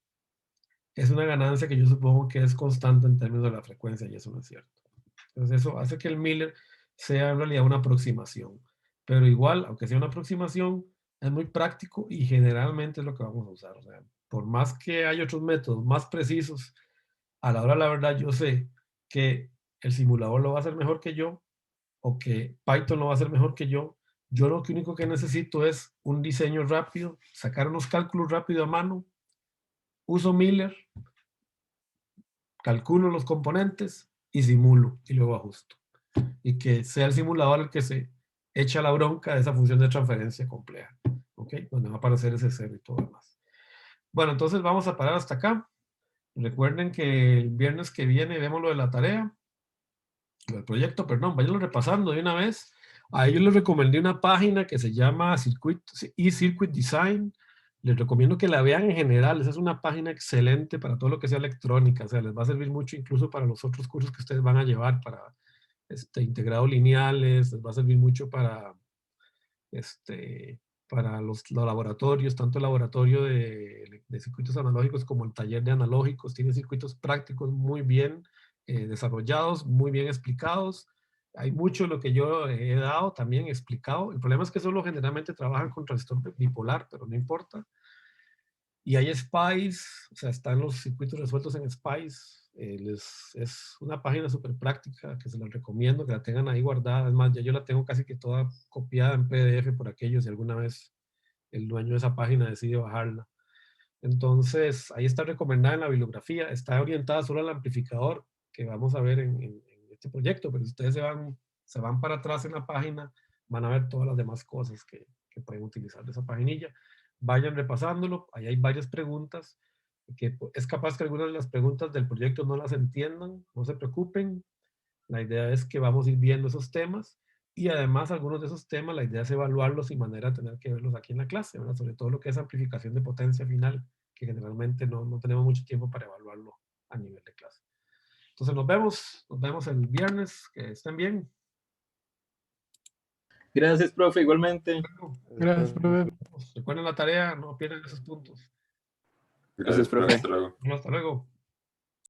es una ganancia que yo supongo que es constante en términos de la frecuencia, y eso no es cierto. Entonces eso hace que el Miller sea en realidad una aproximación. Pero igual, aunque sea una aproximación, es muy práctico y generalmente es lo que vamos a usar. O sea, por más que hay otros métodos más precisos, a la hora de la verdad yo sé que el simulador lo va a hacer mejor que yo, o que Python lo va a hacer mejor que yo. Yo lo único que necesito es un diseño rápido, sacar unos cálculos rápido a mano, uso Miller, calculo los componentes y simulo y luego ajusto. Y que sea el simulador el que se echa la bronca de esa función de transferencia compleja. ¿Ok? Donde va a aparecer ese cero y todo lo demás. Bueno, entonces vamos a parar hasta acá. Recuerden que el viernes que viene vemos lo de la tarea, lo del proyecto, perdón, váyanlo repasando de una vez. A ellos les recomendé una página que se llama eCircuit Design. Les recomiendo que la vean en general. Esa es una página excelente para todo lo que sea electrónica. O sea, les va a servir mucho incluso para los otros cursos que ustedes van a llevar, para integrado lineales, les va a servir mucho para para los laboratorios, tanto el laboratorio de circuitos analógicos como el taller de analógicos. Tiene circuitos prácticos muy bien desarrollados, muy bien explicados. Hay mucho de lo que yo he dado también explicado. El problema es que solo generalmente trabajan con transistor bipolar, pero no importa. Y hay SPICE, o sea, están los circuitos resueltos en SPICE. Es una página súper práctica que se la recomiendo, que la tengan ahí guardada. Es más, ya yo la tengo casi que toda copiada en PDF por aquellos si alguna vez el dueño de esa página decide bajarla. Entonces, ahí está recomendada en la bibliografía. Está orientada solo al amplificador que vamos a ver en este proyecto, pero si ustedes se van para atrás en la página, van a ver todas las demás cosas que pueden utilizar de esa paginilla. Vayan repasándolo, ahí hay varias preguntas, que es capaz que algunas de las preguntas del proyecto no las entiendan, no se preocupen. La idea es que vamos a ir viendo esos temas y además algunos de esos temas, la idea es evaluarlos sin manera de tener que verlos aquí en la clase, ¿verdad? Sobre todo lo que es amplificación de potencia final, que generalmente no tenemos mucho tiempo para evaluarlo a nivel de clase. Entonces nos vemos el viernes, que estén bien. Gracias, profe, igualmente. Gracias, profe. Recuerden la tarea, no pierdan esos puntos. Gracias, profe. Hasta luego. Hasta luego.